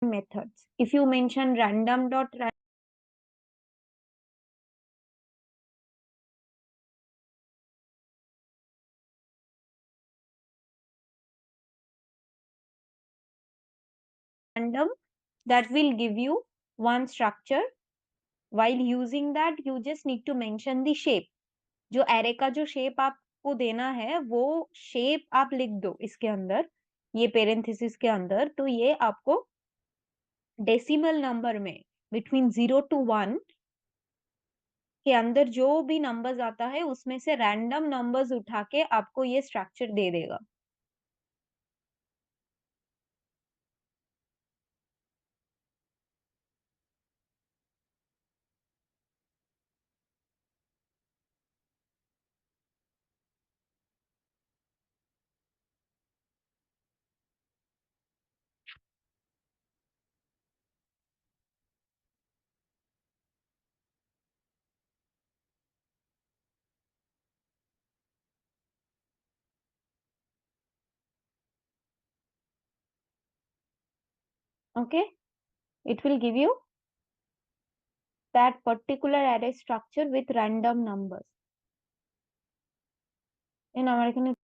methods. If you mention random dot random, that will give you one structure. While using that, you just need to mention the shape. जो array का जो shape आपको देना है, वो shape आप लिख दो इसके अंदर, ये parenthesis के अंदर, तो ये आपको डेसिमल नंबर में बिटवीन 0 to 1 के अंदर जो भी नंबर्स आता है उसमें से रैंडम नंबर्स उठा के आपको ये स्ट्रक्चर दे देगा. Okay, it will give you that particular array structure with random numbers. In American,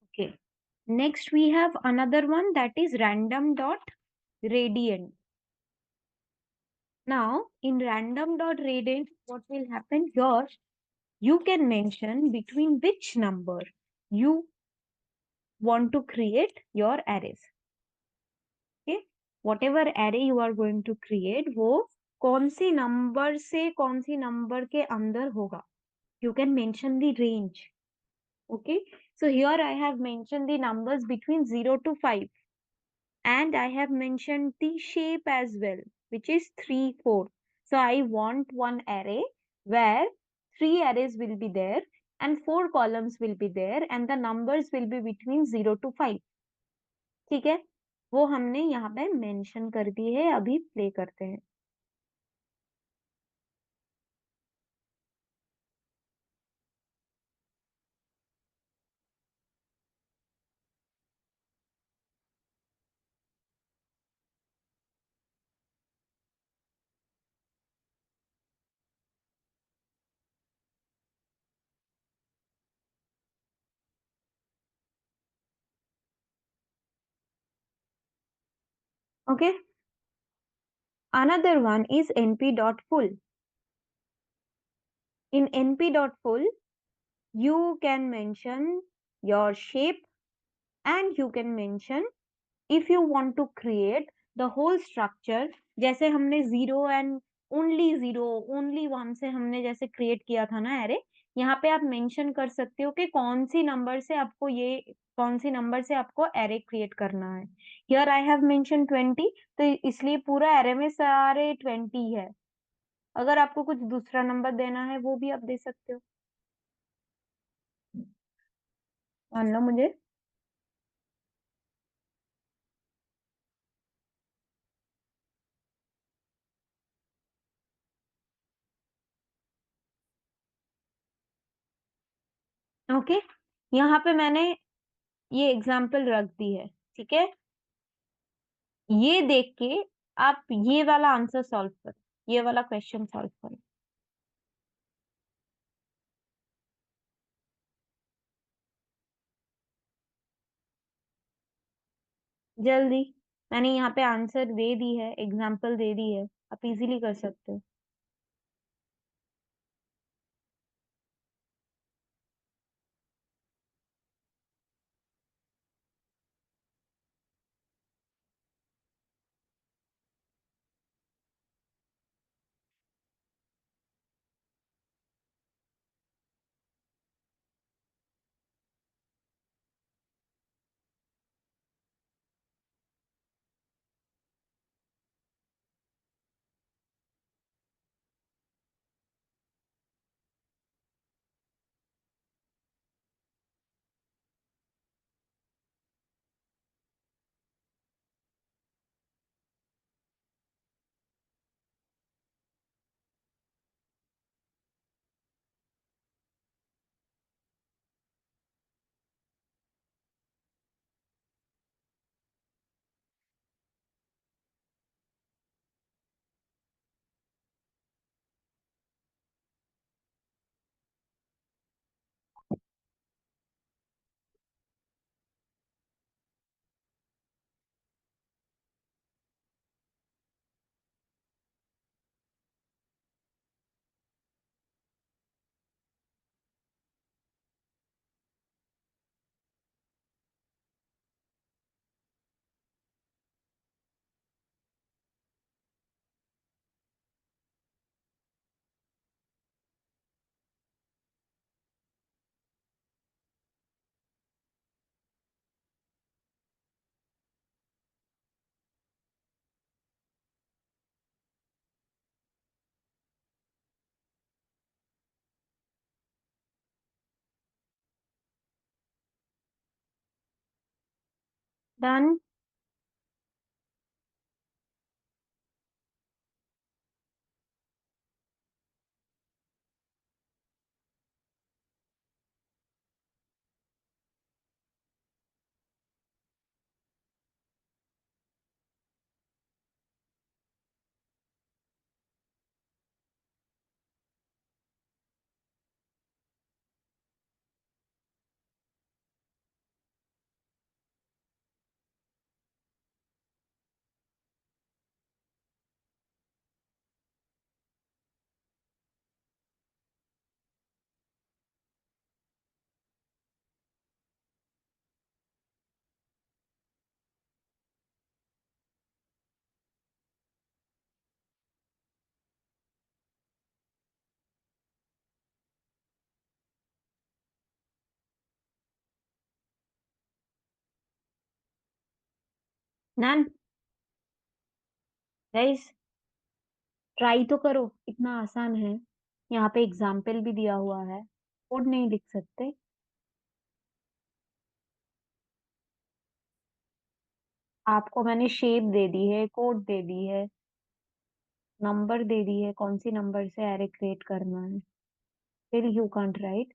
okay. Next we have another one, that is random dot radiant. Now in random dot radiant, what will happen here? You can mention between which number you want to create your arrays. Okay, whatever array you are going to create, वो कौन सी number से कौन सी number के अंदर होगा. You can mention the range. Okay, so here I have mentioned the numbers between 0 to 5, and I have mentioned the shape as well, which is 3 4. So I want one array where 3 arrays will be there and 4 columns will be there, and the numbers will be between 0 to 5. ठीक है, वो हमने यहाँ पे mention कर दी है. अभी play करते हैं. Okay, another one is np.full. In np.full, you can mention your shape, and you can mention if you want to create the whole structure. जैसे हमने 0 and only 0 only 1 से हमने जैसे create किया था ना array, यहाँ पे आप mention कर सकते हो कि कौन सी नंबर से आपको ये कौन सी नंबर से आपको array create करना है. Here I have mentioned 20, तो इसलिए पूरा array में सारे 20 है. अगर आपको कुछ दूसरा नंबर देना है वो भी आप दे सकते हो. मान लो मुझे. ओके, यहाँ पे मैंने ये एग्जाम्पल रख दी है. ठीक है, ये देख के आप ये वाला आंसर सॉल्व करो, ये वाला क्वेश्चन सॉल्व करो. जल्दी, मैंने यहाँ पे आंसर दे दी है, एग्जाम्पल दे दी है, आप इजीली कर सकते हो. Done. Done. Guys, ट्राई तो करो, इतना आसान है। यहाँ पे एग्जाम्पल भी दिया हुआ है, कोड नहीं लिख सकते। आपको मैंने शेप दे दी है, कोड दे दी है, नंबर दे दी है, कौन सी नंबर से एरे क्रिएट करना है, फिर यू कांट राइट।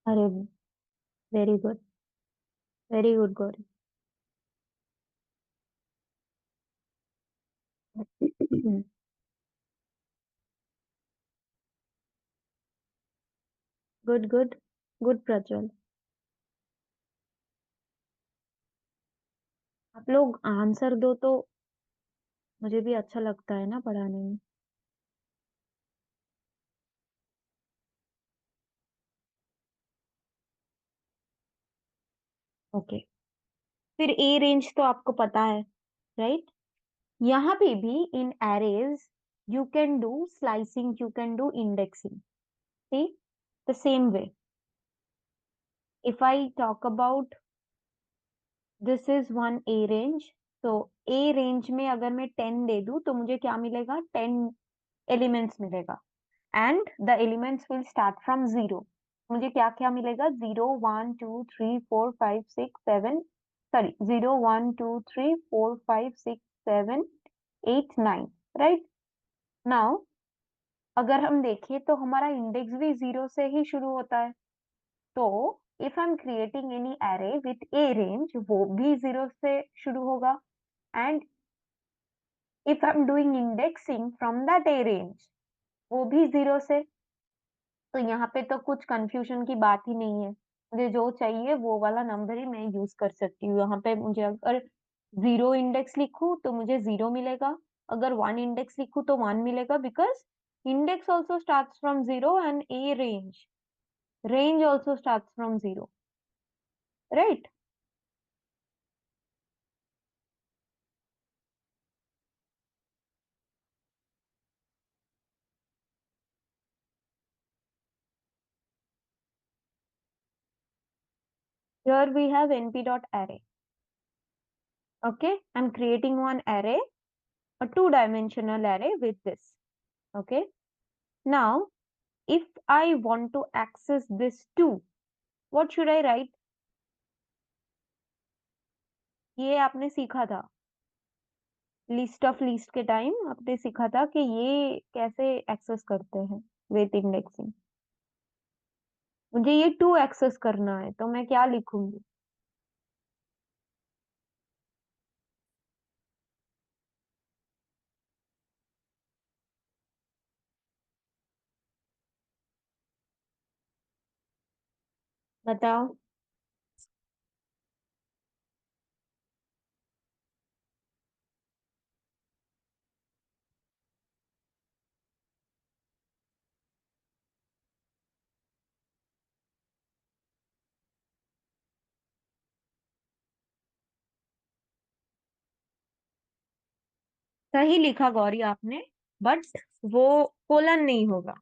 अरे, very good, very good Gauri. Good good, good Prajwal. आप लोग आंसर दो तो मुझे भी अच्छा लगता है ना पढ़ाने में। ओके, फिर ए रेंज तो आपको पता है, राइट? यहाँ पे भी in arrays you can do slicing, you can do indexing. See, the same way, if I talk about this is one a range, तो ए रेंज में अगर मैं 10 दे दूं तो मुझे क्या मिलेगा? 10 एलिमेंट्स मिलेगा, and the elements will start from zero. मुझे क्या क्या मिलेगा? 0 1 2 3 4 5 6 7, सॉरी, 0 1 2 3 4 5 6 7 8 9, राइट? नाउ अगर हम देखें तो हमारा इंडेक्स भी जीरो से ही शुरू होता है। तो if I am creating any array with A range, वो भी जीरो से शुरू होगा, and if I am doing indexing from that A range, वो भी जीरो से। तो यहाँ पे तो कुछ कंफ्यूजन की बात ही नहीं है, मुझे जो चाहिए वो वाला नंबर ही मैं यूज कर सकती हूँ। यहाँ पे मुझे अगर 0 इंडेक्स लिखूं तो मुझे 0 मिलेगा, अगर 1 इंडेक्स लिखूं तो 1 मिलेगा, because index also start from zero and A range also start from zero, right? Here we have np.array. Okay, I'm creating one array, a two-dimensional array with this. Okay, now if I want to access this too, what should I write? ये आपने सीखा था list of least के time, आपने सीखा था कि ये कैसे एक्सेस करते हैं विथ इंडेक्सिंग। मुझे ये टू एक्सेस करना है तो मैं क्या लिखूंगी? बताओ। सही लिखा गौरी आपने, बट वो कोलन नहीं होगा।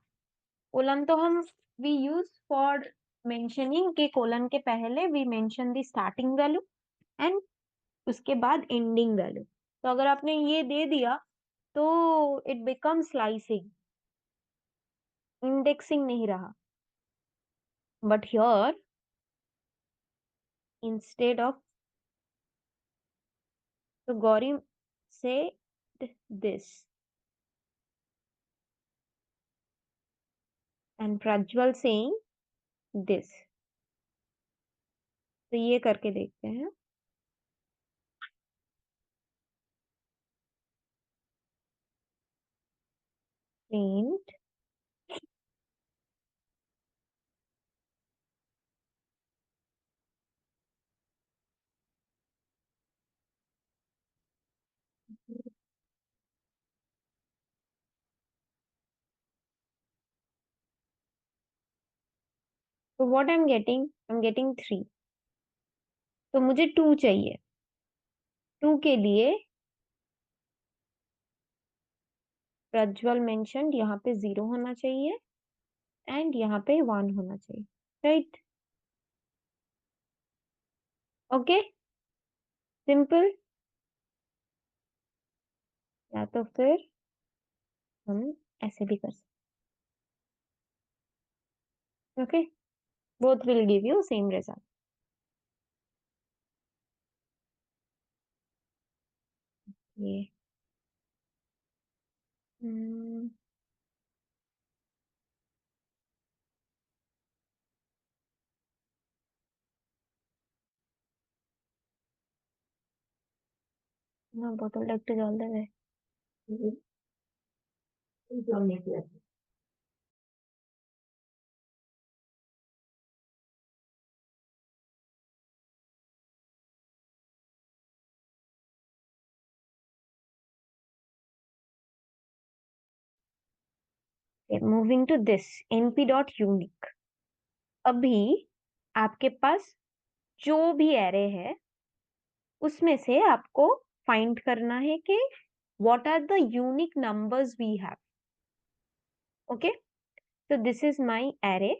कोलन तो हम वी यूज फॉर मेंशनिंग के कोलन के पहले we mention the starting value and उसके बाद एंडिंग वैल्यू। तो अगर आपने ये दे दिया तो इट बिकम स्लाइसिंग, इंडेक्सिंग नहीं रहा। बट हियर इंस्टेड ऑफ, तो गौरी से this and Prajwal saying this. तो ये करके देखते हैं। प्रिंट तो व्हाट आई एम गेटिंग 3। तो मुझे 2 चाहिए। 2 के लिए प्रज्वल मेंशनड यहाँ पे 0 होना चाहिए एंड यहाँ पे 1 होना चाहिए, राइट? Okay, simple. या तो फिर हम ऐसे भी कर सकते। Okay, both will give you same result. ये हम्म, ना बोतल लगते जल दे। Moving to this np dot unique. अभी आपके पास जो भी एरे है उसमें से आपको फाइंड करना है कि what are the unique numbers we have. Okay, so this is my array.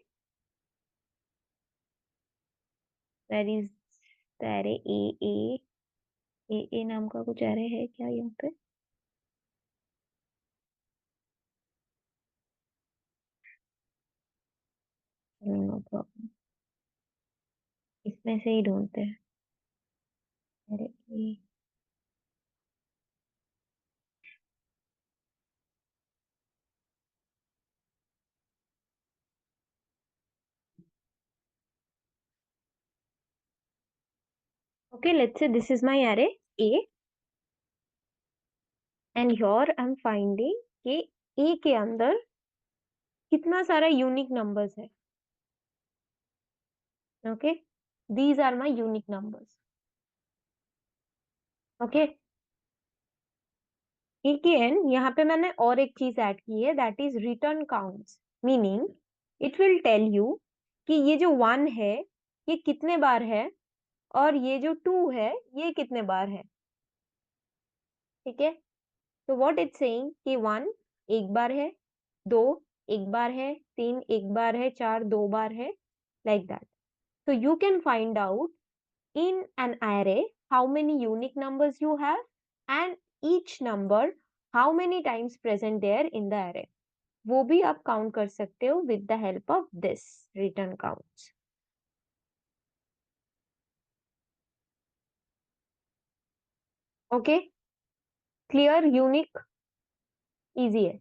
Where is the array a नाम का कुछ array है क्या यहाँ पे? नो प्रॉब्लम, इसमें से ही ढूंढते हैं। अरे okay, let's say this is my array a and here I'm finding कि a के अंदर कितना सारा यूनिक नंबर्स है। Okay, these are my unique numbers. Okay, लेकिन यहाँ पे मैंने और एक चीज ऐड की है, that is return counts. Meaning it will tell you कि ये जो 1 है ये कितने बार है और ये जो 2 है ये कितने बार है। ठीक है, तो व्हाट इट्स सेइंग कि 1 एक बार है, 2 एक बार है, 3 एक बार है, 4 2 बार है, like that. So you can find out in an array how many unique numbers you have and each number how many times present there in the array. वो भी आप काउंट कर सकते हो with the help of this return counts. Okay, clear, unique, easy है।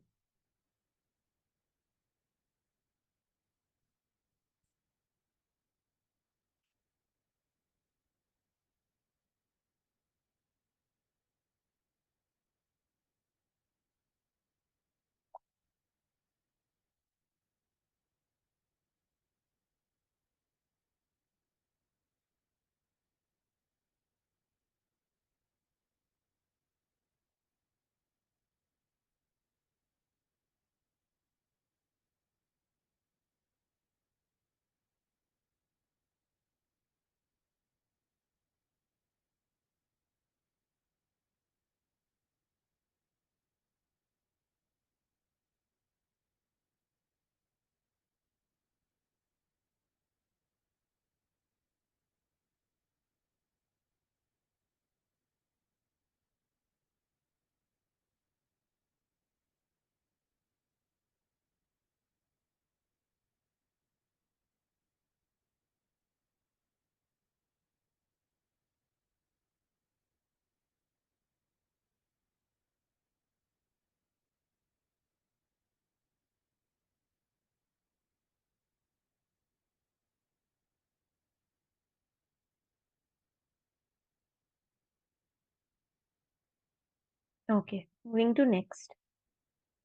Okay, moving to next.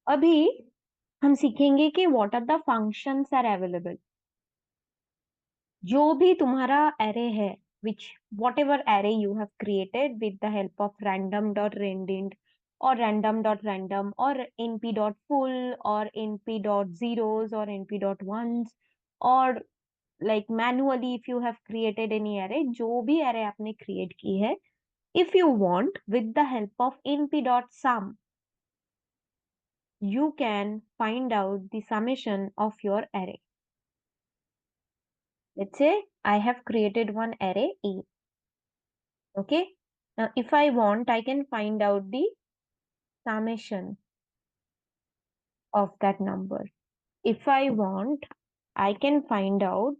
अभी हम सीखेंगे कि what are the functions are available. जो भी तुम्हारा एरे है, which whatever array you have created with the help of random.randint or random.random or np.full or np.zeros or np.ones or like manually if you have created any array, जो भी array आपने create की है, if you want with the help of np.sum you can find out the summation of your array. Let's say I have created one array A. Okay. Now, if I want, I can find out the summation of that number. If I want, I can find out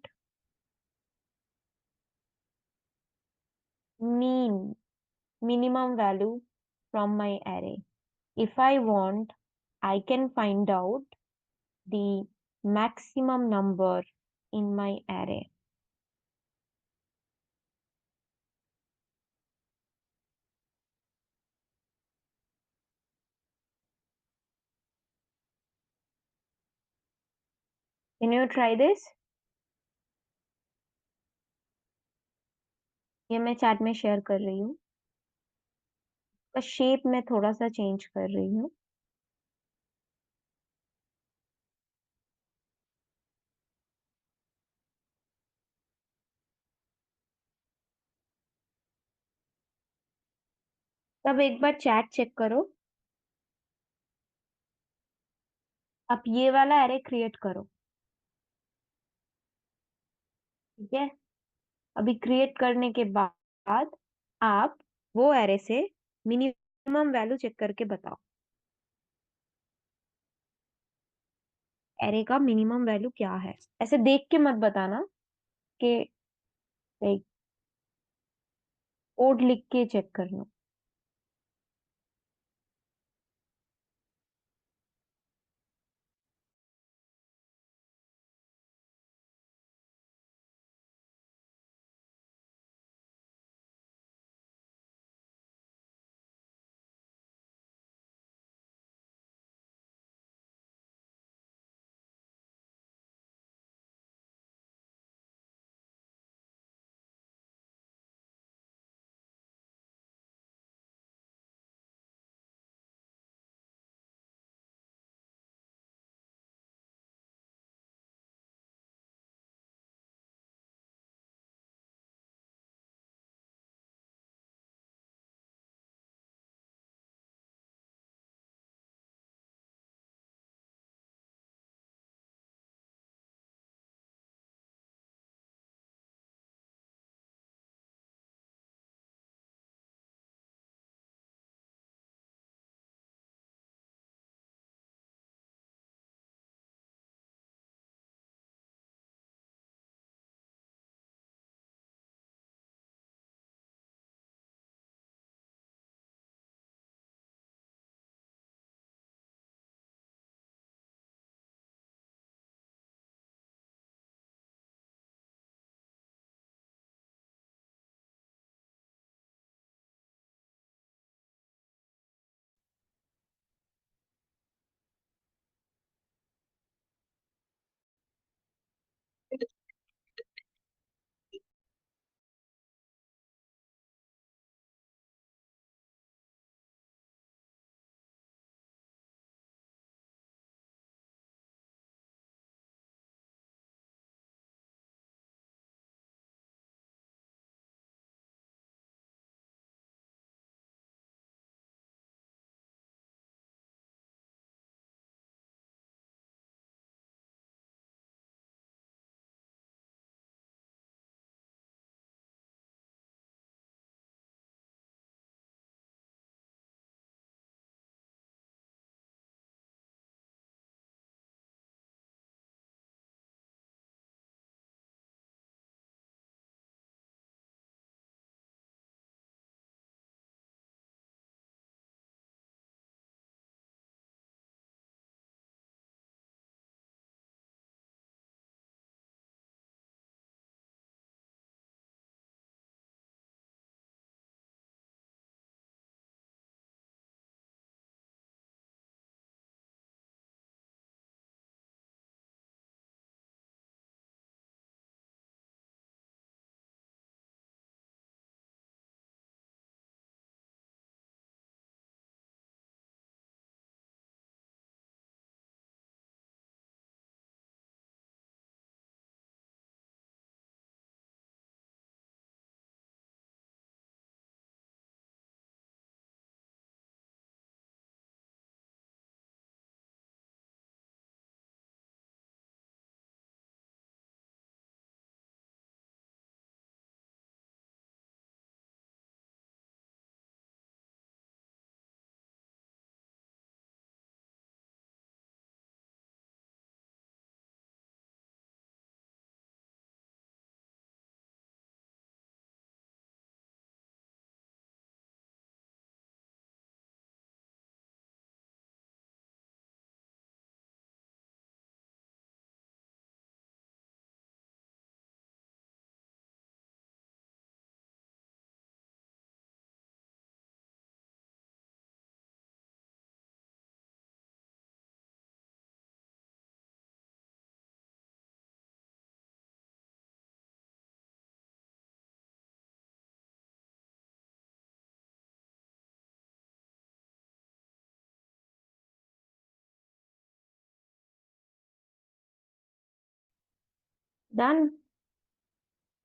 mean, minimum value from my array. If I want, I can find out the maximum number in my array. Can you try this? ये मैं chat में share कर रही हूँ। का shape मैं थोड़ा सा चेंज कर रही हूँ। तब एक बार चैट चेक करो। अब ये वाला एरे क्रिएट करो। ठीक है, अभी क्रिएट करने के बाद आप वो एरे से मिनिमम वैल्यू चेक करके बताओ। एरे का मिनिमम वैल्यू क्या है, ऐसे देख के मत बताना कि लाइक कोड लिख के चेक करना। Done.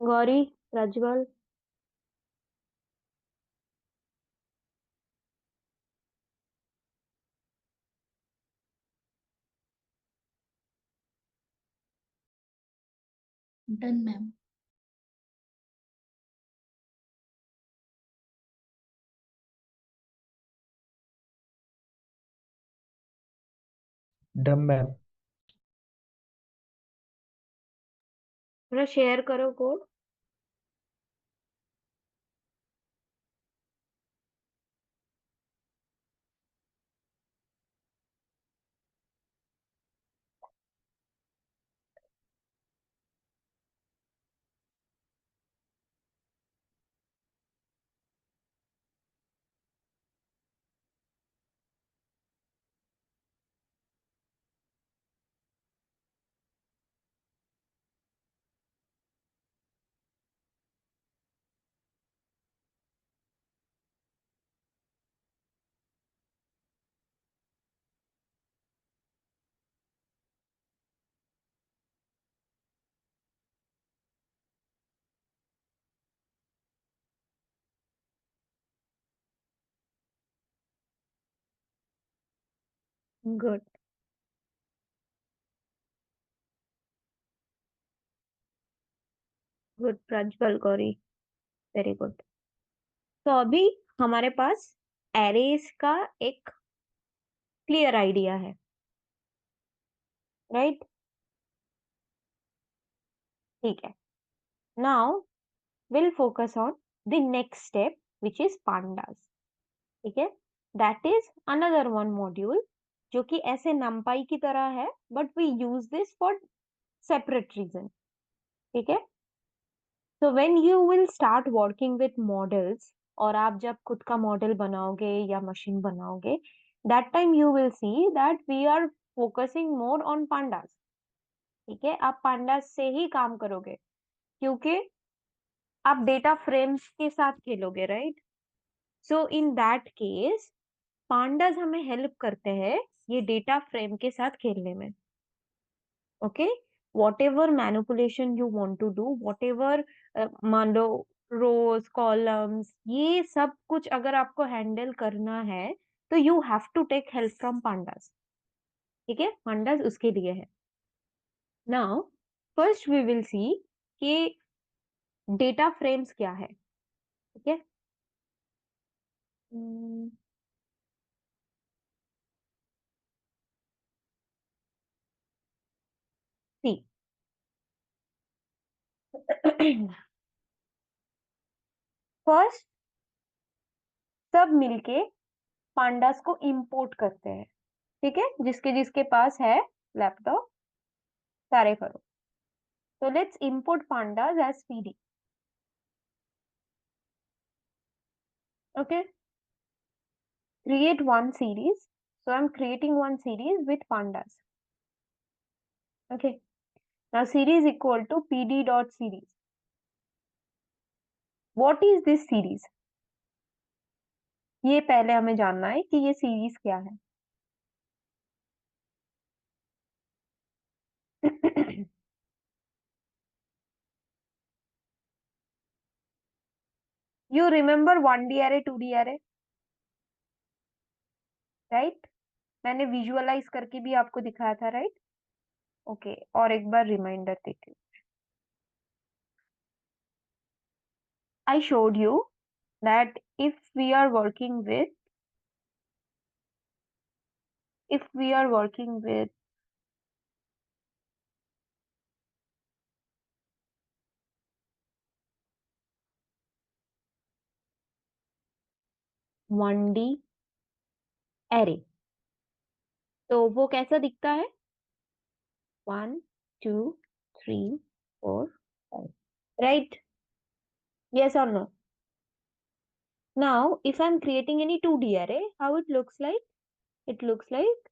Gauri, Prajwal. Done ma'am. Done ma'am. थोड़ा शेयर करो code. Good. Good Prajwal, Gauri, very good. तो अभी हमारे पास एरेज का एक क्लियर आइडिया है, राइट? ठीक है। Now will focus on the next step which is pandas. ठीक है, that is another one module जो कि ऐसे नमपाई की तरह है, but we use this for separate reason. ठीक है, so when you will start working with models, और आप जब खुद का मॉडल बनाओगे या मशीन बनाओगे, that time you will see that we are focusing more on pandas. ठीक है, आप पांडास से ही काम करोगे क्योंकि आप डेटा फ्रेम्स के साथ खेलोगे, right? So in that case pandas हमें हेल्प करते हैं ये डेटा फ्रेम के साथ खेलने में। Okay, whatever manipulation you want to do, whatever, मान लो रोज कॉलम्स, ये सब कुछ अगर आपको हैंडल करना है तो you have to take help from pandas. ठीक है, पांडास उसके लिए है। Now first we will see कि डेटा फ्रेम्स क्या है। ठीक है, सी फर्स्ट सब मिलके पांडास को इंपोर्ट करते हैं। ठीक है, जिसके जिसके पास है लैपटॉप, सारे करो। So let's import pandas as PD. Okay, create one series. So I'm creating one series with pandas. Okay, now series equal to PD dot series. What is this series? ये पहले हमें जानना है कि ये सीरीज क्या है। You remember 1D array, 2D array, right? मैंने विजुअलाइज करके भी आपको दिखाया था, राइट? ओके, और एक बार रिमाइंडर देती हूँ। I showed you that if we are working with 1D array, तो वो कैसा दिखता है? 1, 2, 3, 4, 5. Right? Yes or no? Now, if I'm creating any 2D array, how it looks like? It looks like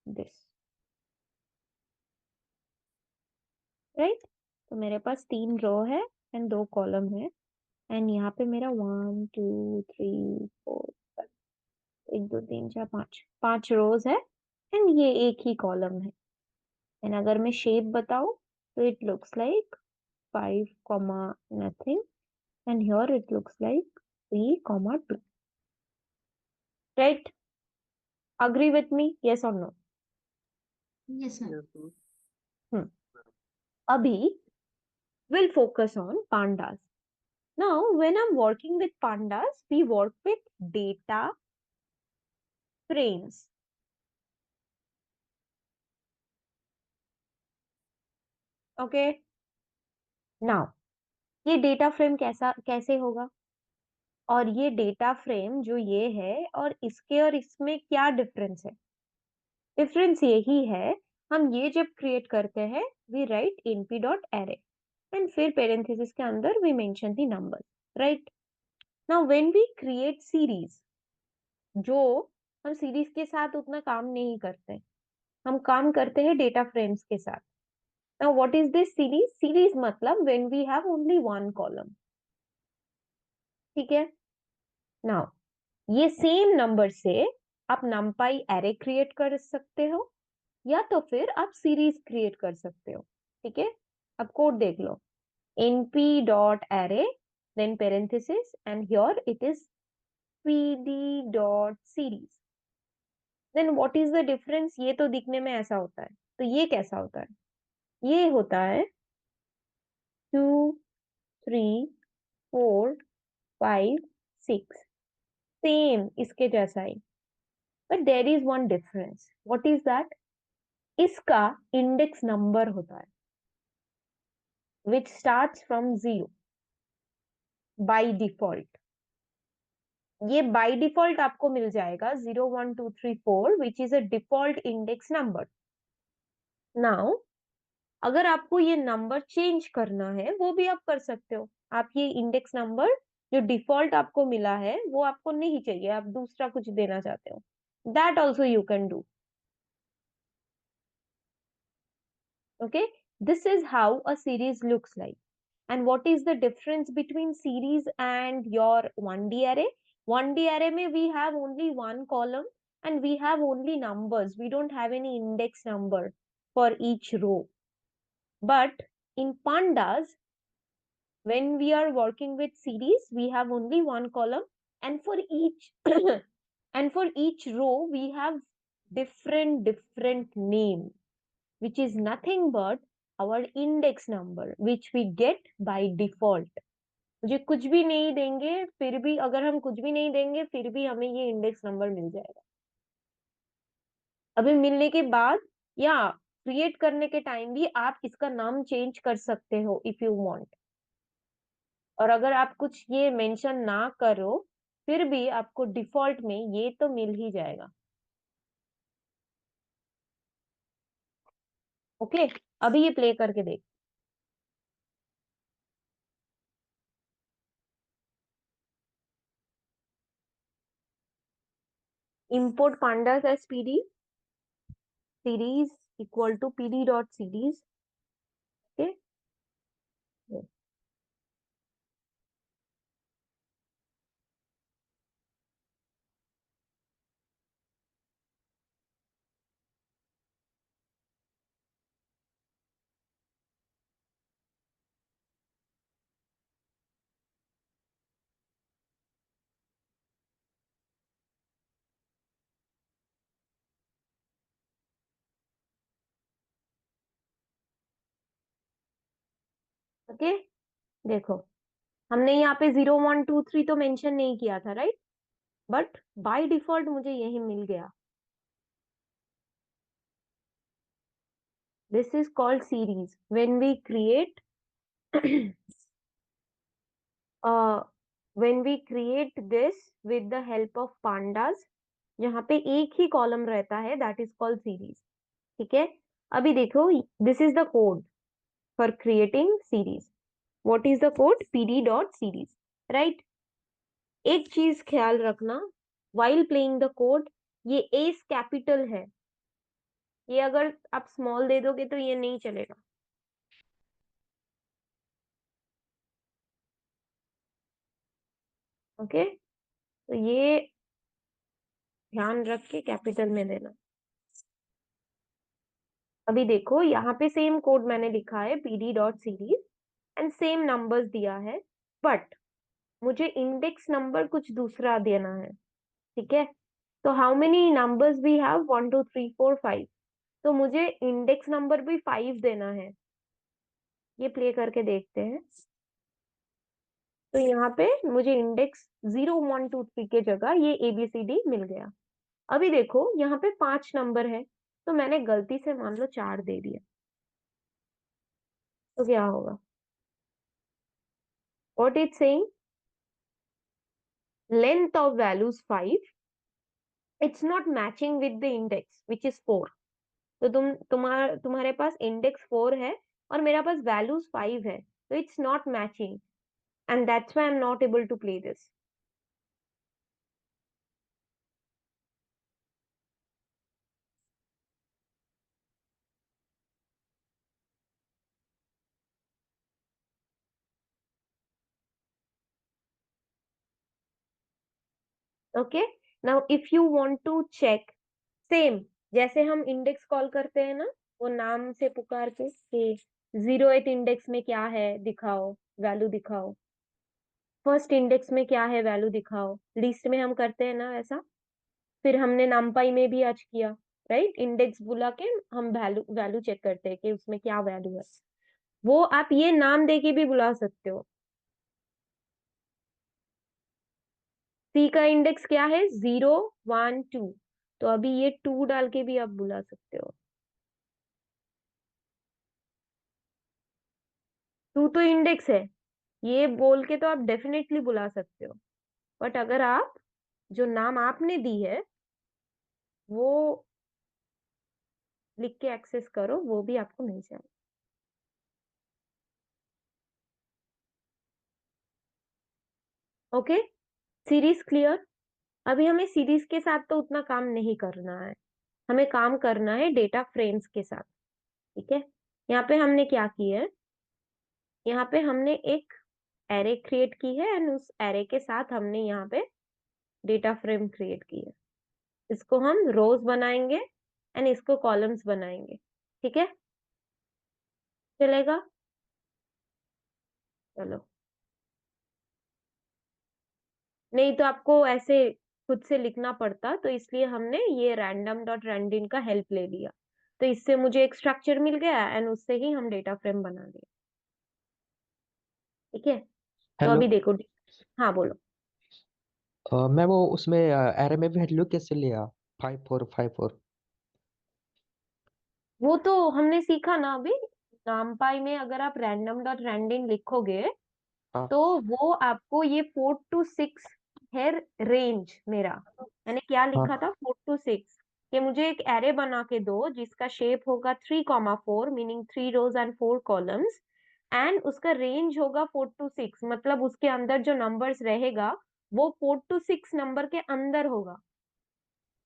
this. Right? तो मेरे पास 3 रो है and 2 column है, and यहाँ पे मेरा 1, 2, 3, 4, 5, 1, 2, 3, 4, 5 रोज है, एंड ये एक ही कॉलम है। एंड अगर मैं शेप बताऊं So it looks like 5 comma nothing, and here it looks like 3 comma 2. Right? Agree with me? Yes or no? Yes, ma'am. Hmm. Abhi will focus on pandas. Now, when I'm working with pandas, we work with data frames. Okay? Now, ये data frame कैसे होगा, और ये data frame जो ये है और इसके और इसमें क्या डिफरेंस है? डिफरेंस यही है, हम ये जब क्रिएट करते हैं, we write np dot array and फिर पेरेंथेसिस के अंदर we mention the number, right? Now when we create series, जो हम सीरीज के साथ उतना काम नहीं करते, हम काम करते हैं डेटा फ्रेम्स के साथ. Now what is this series? Series मतलब when we have only one column. ठीक है? नाउ ये सेम नंबर से आप numpy एरे क्रिएट कर सकते हो, या तो फिर आप सीरीज क्रिएट कर सकते हो. ठीक है? अब कोड देख लो. np dot array, then parenthesis, and here it is pd dot series. Then what is the difference? ये तो दिखने में ऐसा होता है, तो ये कैसा होता है? ये होता है 2 3 4 5 6, सेम इसके जैसा ही. But there is one difference. What is that? इसका इंडेक्स नंबर होता है which starts from 0 by default. ये बाय डिफॉल्ट आपको मिल जाएगा 0 1 2 3 4, which is a default index number. Now अगर आपको ये नंबर चेंज करना है, वो भी आप कर सकते हो. आप ये इंडेक्स नंबर जो डिफॉल्ट आपको मिला है वो आपको नहीं चाहिए, आप दूसरा कुछ देना चाहते हो, that also you can do. Okay, this is how a series looks like. And what is the difference between series and your 1D array? 1D array mein we have only one column and we have only numbers. We don't have any index number for each row. But in pandas, when we are working with series, we have only one column, and for each and for each row we have different name, which is nothing but our index number which we get by default. मुझे कुछ भी नहीं देंगे फिर भी, अगर हम कुछ भी नहीं देंगे फिर भी हमें ये इंडेक्स नंबर मिल जाएगा. अभी मिलने के बाद या क्रिएट करने के टाइम भी आप इसका नाम चेंज कर सकते हो इफ यू वांट. और अगर आप कुछ ये मेंशन ना करो फिर भी आपको डिफॉल्ट में ये तो मिल ही जाएगा. ओके, अभी ये प्ले करके देख. import pandas as pd series equal to pd dot series. Okay. Okay, देखो हमने यहाँ पे 0 1 2 3 तो मेंशन नहीं किया था, राइट? बट बाय डिफॉल्ट मुझे यही मिल गया. This is called series. When we create when we create this with the help of pandas, यहाँ पे एक ही कॉलम रहता है, दैट इज कॉल्ड सीरीज. ठीक है? अभी देखो, this is the code for creating series. What is the code? pd dot series, right? एक चीज ख्याल रखना, while प्लेइंग द कोड, ये एस कैपिटल है. ये अगर आप स्मॉल दे दोगे तो ये नहीं चलेगा. ओके, तो ये ध्यान रख के कैपिटल में देना. अभी देखो यहाँ पे सेम कोड मैंने लिखा है pd dot series and same numbers दिया है, बट मुझे इंडेक्स नंबर कुछ दूसरा देना है। ठीक है, तो how many numbers we have, 1 2 3 4 5, तो मुझे इंडेक्स नंबर भी 5 देना है। ये प्ले करके देखते हैं। तो यहाँ पे मुझे इंडेक्स 0 1 2 3 के जगह ये ABCD मिल गया। अभी देखो यहाँ पे 5 नंबर है, तो मैंने गलती से मान लो 4 दे दिया, तो क्या होगा? What is saying, length of values 5, it's not matching with the index which is 4। तो तुम्हारे पास इंडेक्स 4 है और मेरा पास वैल्यूज 5 है, तो it's not matching, and that's why I am not able to play this. Okay, now if you want to check, same जैसे हम index call करते हैं ना, वो नाम से पुकार के कि 0th इंडेक्स में क्या है दिखाओ, वैल्यू दिखाओ, फर्स्ट इंडेक्स में क्या है वैल्यू दिखाओ, लिस्ट में हम करते हैं ना ऐसा। फिर हमने नामपाई में भी आज किया, राइट, इंडेक्स बुला के हम वैल्यू वैल्यू चेक करते हैं कि उसमें क्या वैल्यू है। वो आप ये नाम दे के भी बुला सकते हो। सी का इंडेक्स क्या है, 0 1 2, तो अभी ये 2 डाल के भी आप बुला सकते हो। 2 तो इंडेक्स है, ये बोल के तो आप डेफिनेटली बुला सकते हो, बट अगर आप जो नाम आपने दी है वो लिख के एक्सेस करो, वो भी आपको मिल जाए। Okay, series clear. अभी हमें सीरीज के साथ तो उतना काम नहीं करना है, हमें काम करना है डेटा फ्रेम्स के साथ। ठीक है, यहाँ पे हमने क्या किया है, यहाँ पे हमने एक एरे क्रिएट की है एंड उस एरे के साथ हमने यहाँ पे डेटा फ्रेम क्रिएट की है। इसको हम रोज बनाएंगे एंड इसको कॉलम्स बनाएंगे। ठीक है, चलेगा? चलो, नहीं तो आपको ऐसे खुद से लिखना पड़ता, तो इसलिए हमने ये रैंडम डॉट रैंडिन का हेल्प ले लिया। तो इससे मुझे एक स्ट्रक्चर मिल गया एंड उससे ही हम डेटा फ्रेम बना लिए। ठीक है, तो हेलो। अभी देखो। हाँ बोलो। मैं वो उसमें एरे में वैल्यू कैसे लिया? 5454। वो तो हमने सीखा ना अभी, नामपाई में अगर आप रैंडम डॉट रैंडिन लिखोगे हाँ। तो वो आपको ये 4 to 6 है रेंज मेरा। मैंने क्या लिखा हाँ। था, 4 to 6, कि मुझे एक एरे बना के दो जिसका शेप होगा 3 4, meaning 3 rows and 4 columns, and उसका रेंज होगा 4 to 6, मतलब उसके अंदर जो नंबर्स रहेगा वो 4 to 6 नंबर के अंदर होगा।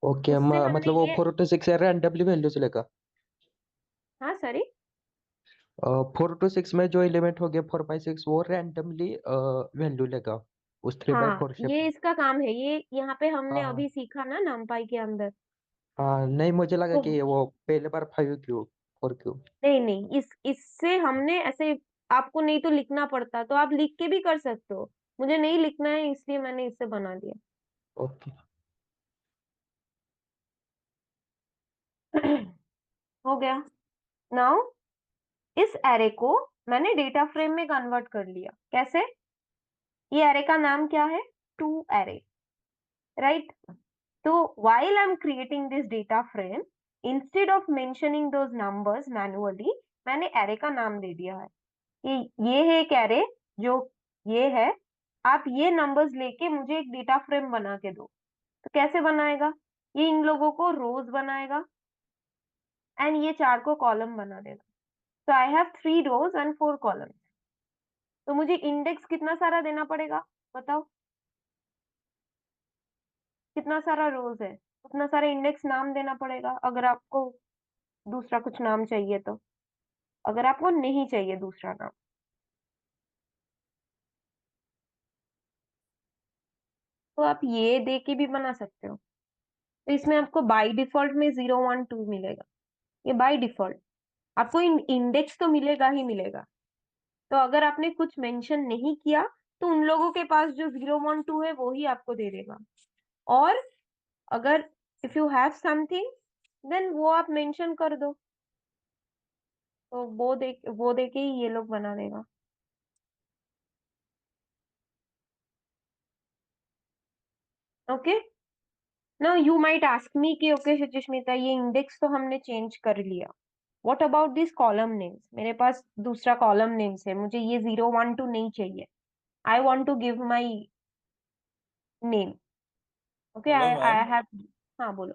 ओके, उससे हमने मतलब वो ये, 4 to 6 है रैंडमली वैल्यू से लेगा। हाँ सॉरी, 4 to 6 में जो एलिमेंट हो गया 4 by 6 वो रैंडमली वैल्यू लेगा उस 3 by 4 शेप ये में। इसका काम है, ये यहाँ पे हाँ हमने हाँ। अभी सीखा ना नामपाई के अंदर। हाँ, नहीं मुझे लगा तो कि वो पहले बार 5 क्यूब 4 क्यूब। नहीं नहीं, इस इससे हमने ऐसे, आपको नहीं तो लिखना पड़ता तो आप लिख के भी कर सकते हो, मुझे नहीं लिखना है इसलिए मैंने इससे बना दिया। ओके। हो गया। नाउ इस एरे को मैंने डेटा फ्रेम में कन्वर्ट कर लिया। कैसे? ये एरे का नाम क्या है, टू एरे, राइट? तो while I'm creating this data frame, instead of mentioning those numbers manually, मैंने एरे का नाम दे दिया है कि ये है एक एरे, जो ये है, आप ये नंबर्स लेके मुझे एक डेटा फ्रेम बना के दो। तो कैसे बनाएगा, ये इन लोगों को रोज बनाएगा एंड ये 4 को कॉलम बना देगा। तो I have 3 rows and 4 columns। तो मुझे इंडेक्स कितना सारा देना पड़ेगा, बताओ? कितना सारा रोज है, उतना सारा इंडेक्स नाम देना पड़ेगा, अगर आपको दूसरा कुछ नाम चाहिए तो। अगर आपको नहीं चाहिए दूसरा नाम, तो आप ये दे के भी बना सकते हो। तो इसमें आपको बाय डिफॉल्ट में 0 1 2 मिलेगा, ये बाय डिफॉल्ट। आपको इंडेक्स तो मिलेगा ही मिलेगा। तो अगर आपने कुछ मेंशन नहीं किया तो उन लोगों के पास जो 012 है वो ही आपको दे देगा। और अगर if you have something then वो आप मेंशन कर दो, तो वो दे के ही ये लोग बना देगा। Okay, now you might ask me कि ओके सुचिस्मिता, ये इंडेक्स तो हमने चेंज कर लिया, what about this column names? मेरे पास दूसरा कॉलम नेम्स है, मुझे ये 012 नहीं चाहिए। I want to give my name. Okay, hello I ma'am. I have. हाँ बोलो।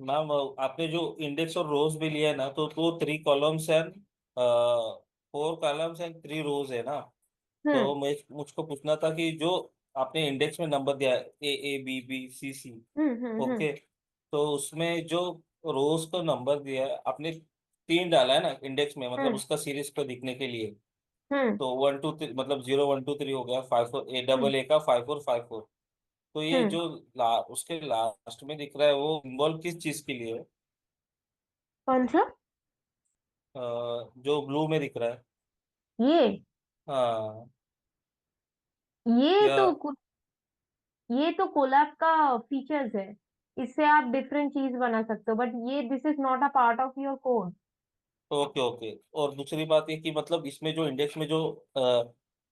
मैम आपने जो इंडेक्स और रोज भी लिया है ना, तो 3 कॉलम्स एंड 4 कॉलम्स एंड 3 रोज है ना। हम्म तो मैं मुझको पूछना था कि जो आपने इंडेक्स में नंबर दिया है A A B B C C, hmm. Okay, तो उसमें जो रोज का नंबर दिया है आपने 3 डाला है ना इंडेक्स में, मतलब हम्म उसका सीरीज पर दिखने के लिए। हम्म तो 1 2 3 मतलब 0 1 2 3 हो गया, 5 4 ए हम्म डबल ए का 5 4 5 4। तो ये हम्म। जो उसके लास्ट में दिख रहा है वो सिंबल किस चीज के लिए है? कौन सा? जो ब्लू में दिख रहा है। ये हाँ। ये या तो ये तो कोलैब का फीचर्स है। इससे आप डिफरेंट चीज बना सकते हो, बट ये this is not a part of your code. Okay okay. और दूसरी बात ये कि मतलब इसमें जो इंडेक्स में जो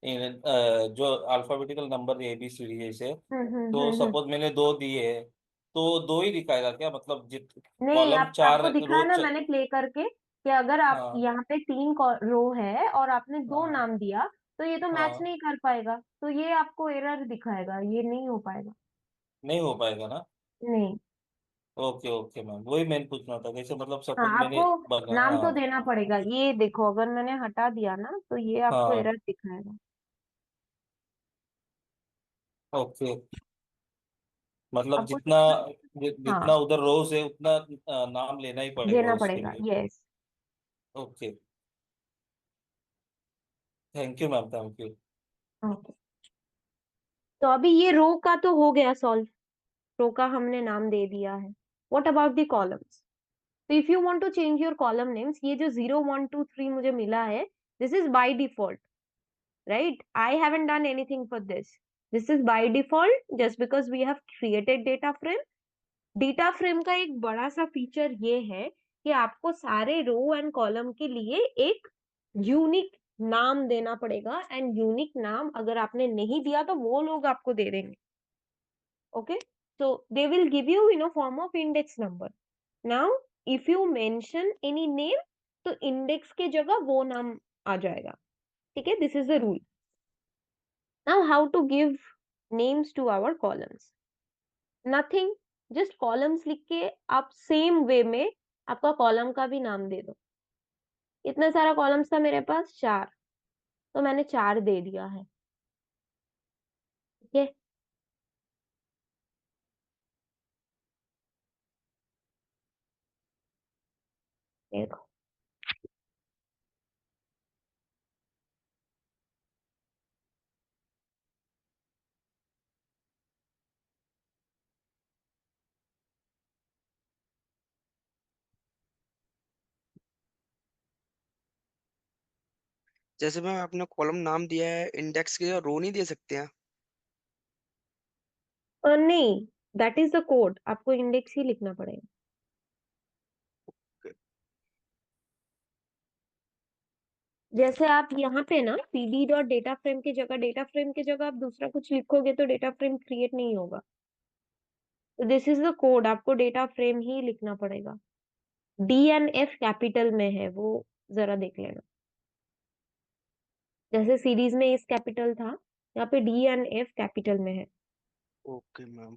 जो अल्फाबेटिकल नंबर है ABCD जैसे, तो हम्म। सपोज मैंने 2 दिए हैं, तो 2 ही दिखाएगा क्या? मतलब जित नहीं, कॉलम आप चार आपको दिखा रोज ना मैंने प्ले करके कि अगर आप हाँ यहाँ पे 3 रो है और आपने दो हाँ नाम दिया तो ये तो मैच हाँ। नहीं कर पाएगा, तो ये आपको एरर दिखाएगा, ये नहीं हो पाएगा। नहीं हो पाएगा ना? नहीं। ओके ओके मैम, वही मैंने पूछना था कैसे, मतलब हाँ, सपोज मैंने आपको बना नाम तो हाँ देना पड़ेगा। ये देखो, अगर मैंने हटा दिया ना तो ये आपको हाँ। एरर दिखाएगा। ओके, मतलब आपको जितना देखना। जितना हाँ, उधर रोज है उतना नाम लेना ही पड़ेगा देना उसके पड़ेगा, लिए। Yes. Okay, thank you ma'am, thank you. Okay, तो अभी ये रो का तो हो गया सॉल्व। रो का हमने नाम दे दिया है। What about the columns? तो if you want to change your column names, ये जो 0 1 2 3 मुझे मिला है, this is by default, right? I haven't done anything for this. This is by default just because we have created data frame. Data frame का एक बड़ा सा feature ये है कि आपको सारे रो एंड कॉलम के लिए एक यूनिक नाम देना पड़ेगा, एंड यूनिक नाम अगर आपने नहीं दिया तो वो लोग आपको दे देंगे। Okay, so they will give you in a form of index number. Now if you mention any name तो index के जगह वो नाम आ जाएगा। ठीक है, this is the rule. Now how to give names to our columns? Nothing, just columns लिख के आप सेम वे में आपका कॉलम का भी नाम दे दो। इतना सारा कॉलम्स था मेरे पास, 4, तो मैंने 4 दे दिया है। ठीक है, देखो। जैसे मैम आपने कॉलम नाम दिया है, इंडेक्स के रो नहीं दे सकते हैं? नहीं, दैट इज द कोड, आपको इंडेक्स ही लिखना पड़ेगा। जैसे आप यहाँ पे ना pd डॉट डेटा फ्रेम की जगह, डेटा फ्रेम की जगह आप दूसरा कुछ लिखोगे तो डेटा फ्रेम क्रिएट नहीं होगा। तो दिस इज द कोड, आपको डेटा फ्रेम ही लिखना पड़ेगा। डी एंड एफ कैपिटल में है, वो जरा देख लेना। जैसे सीरीज में इस कैपिटल था, यहाँ पे डी एंड एफ कैपिटल में है। Okay ma'am.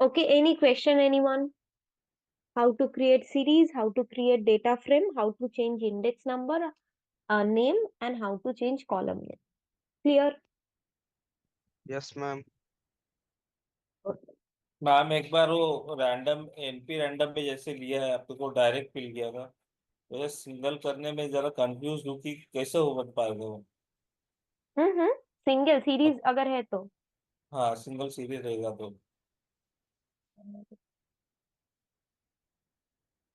Okay, any question anyone? How to create series, how to create data frame, how to change index number, name, and how to change column name? Clear? Yes ma'am. Ma'am एक बार वो random NP random पे जैसे लिया है आपको, को direct fill किया था, तो ये सिंगल करने में जरा कंफ्यूज हूँ कि कैसे हो बन पाएगा वो। सिंगल सीरीज अगर है तो हाँ सिंगल सीरीज रहेगा तो।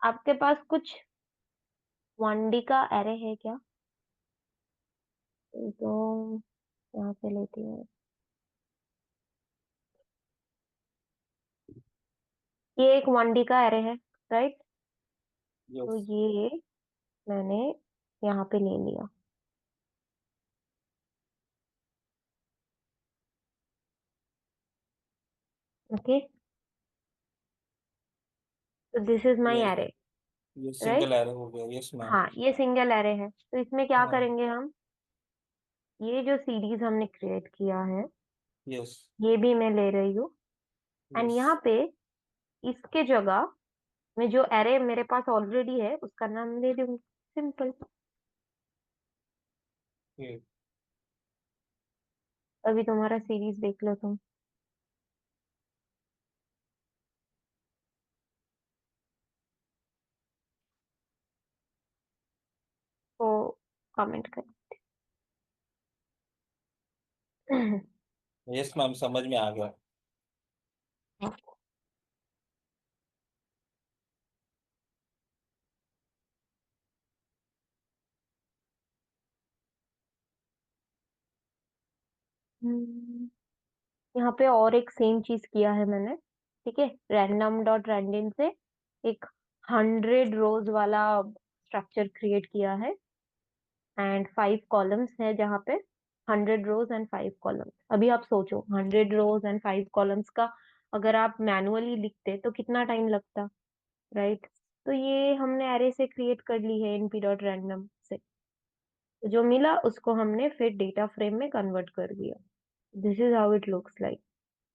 आपके पास कुछ 1D का एरे है क्या? तो यहाँ पे लेती हूँ। ये एक 1D का एरे है, राइट? तो यस ये मैंने यहाँ पे ले लिया। ओके, तो this is my yes, array, ये राइट? सिंगल एरे हो गया। Yes ma'am. हाँ, ये सिंगल एरे है। तो इसमें क्या हाँ। करेंगे हम? ये जो सीरीज हमने क्रिएट किया है, यस। ये भी मैं ले रही हूँ। And yes. यहाँ पे इसके जगह में जो एरे मेरे पास ऑलरेडी है उसका नाम दे दूंगी, सिंपल। अभी तुम्हारा सीरीज देख लो तुम। तो कमेंट कर। यस मैम, समझ में आ गया। यहाँ पे और एक सेम चीज किया है मैंने, ठीक है? रैंडम डॉट रैंडम से एक 100 रोज वाला स्ट्रक्चर क्रिएट किया है एंड 5 कॉलम्स है जहाँ पे 100 रोज एंड 5 कॉलम्स। अभी आप सोचो, 100 रोज एंड 5 कॉलम्स का अगर आप मैनुअली लिखते तो कितना टाइम लगता, राइट? तो ये हमने एरे से क्रिएट कर ली है np डॉट रैंडम से। तो जो मिला उसको हमने फिर डेटा फ्रेम में कन्वर्ट कर दिया। This is how it looks like.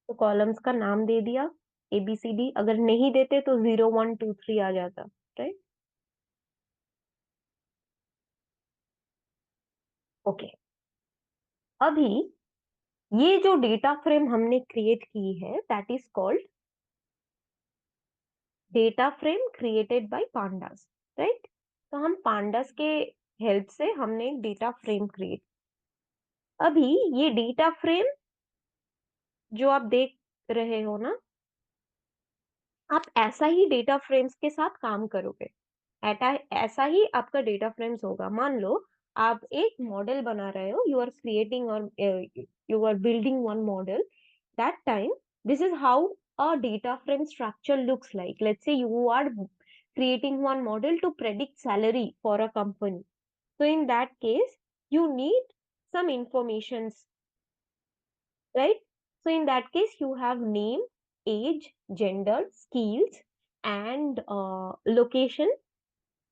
तो कॉलम्स का नाम दे दिया ABCD, अगर नहीं देते तो 0 1 2 3 आ जाता, राइट? ओके, अभी ये जो डेटा फ्रेम हमने क्रिएट की है that is called data frame created by pandas, right? तो हम पांडास के हेल्प से हमने एक डेटा फ्रेम क्रिएट। अभी ये डेटा फ्रेम जो आप देख रहे हो ना, आप ऐसा ही डेटा फ्रेम्स के साथ काम करोगे। ऐसा ही आपका डेटा फ्रेम्स होगा। मान लो आप एक मॉडल बना रहे हो, यू आर क्रिएटिंग और you are building one model. That time this is how a data frame structure looks like. Let's say you are creating one model to predict salary for a company. So in that case, you need some informations, right? So in that case, you have name, age, gender, skills, and location,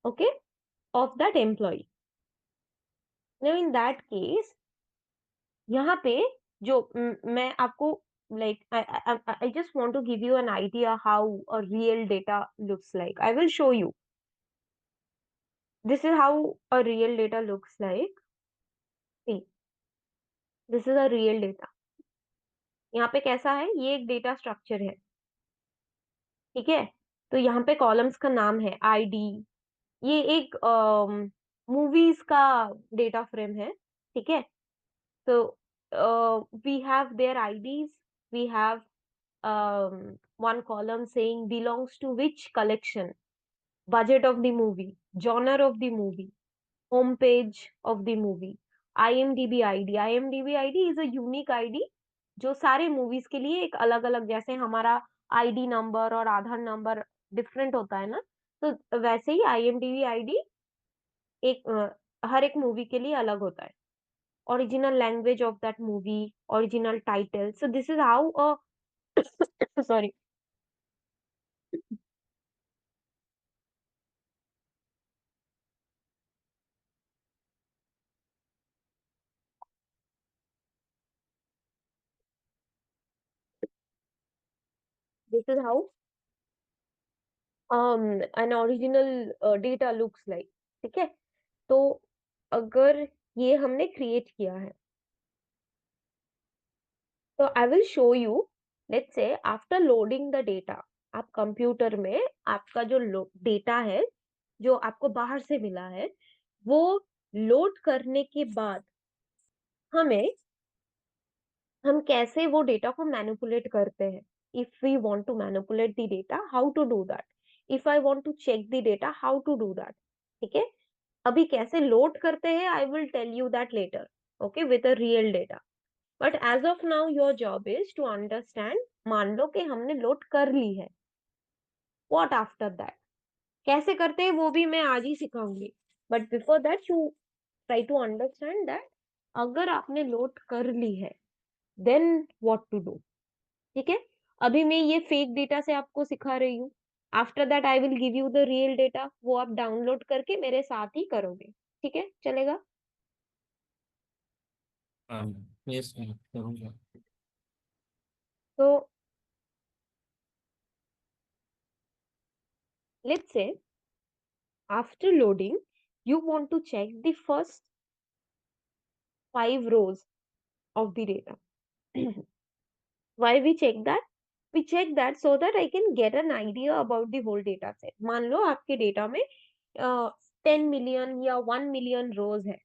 okay, of that employee. Now in that case, यहाँ पे जो मैं आपको like I just want to give you an idea how a real data looks like. I will show you. This is how a real data looks like. See, this is a real data. यहाँ पे कैसा है? ये एक data structure है, ठीक है? तो यहाँ पे कॉलम्स का नाम है ID। ये एक मूवीज का डेटा फ्रेम है, ठीक है? So we have their IDs. We have one column saying belongs to which collection, budget of the movie, genre of the movie, home page of the movie, IMDb ID. IMDb ID is a unique ID जो सारे movies के लिए एक अलग अलग, जैसे हमारा ID number और आधार नंबर डिफरेंट होता है ना, तो वैसे ही IMDb ID एक हर एक मूवी के लिए अलग होता है। Original language of that movie, original title. So this is how a sorry, this is how an original data looks like, ठीक है? तो अगर ये हमने क्रिएट किया है, तो I will show you. Let's say after loading the data, आप कंप्यूटर में आपका जो डेटा है जो आपको बाहर से मिला है, वो लोड करने के बाद हमें हम कैसे वो डेटा को मैनिपुलेट करते हैं. If we want to manipulate the data, how to do that. If I want to check the data, how to do that. ठीक है. अभी कैसे लोड करते हैं, I will tell you that later. Okay, with a real data. But as of now your job is to understand. मान लो कि हमने लोड कर ली है. What after that. कैसे करते हैं वो भी मैं आज ही सिखाऊंगी. But before that you try to understand that अगर आपने लोड कर ली है, देन व्हाट टू डू. ठीक है. अभी मैं ये फेक डेटा से आपको सिखा रही हूँ. After that I will give you the real data. वो आप डाउनलोड करके मेरे साथ ही करोगे. ठीक है, चलेगा. हाँ, यस मैं करूँगा। तो let's say after loading you want to check the first 5 rows of the data. Why we check that? We check that so that I can get an idea about the whole data set. मान लो आपके data में 10 million या 1 million रोज है.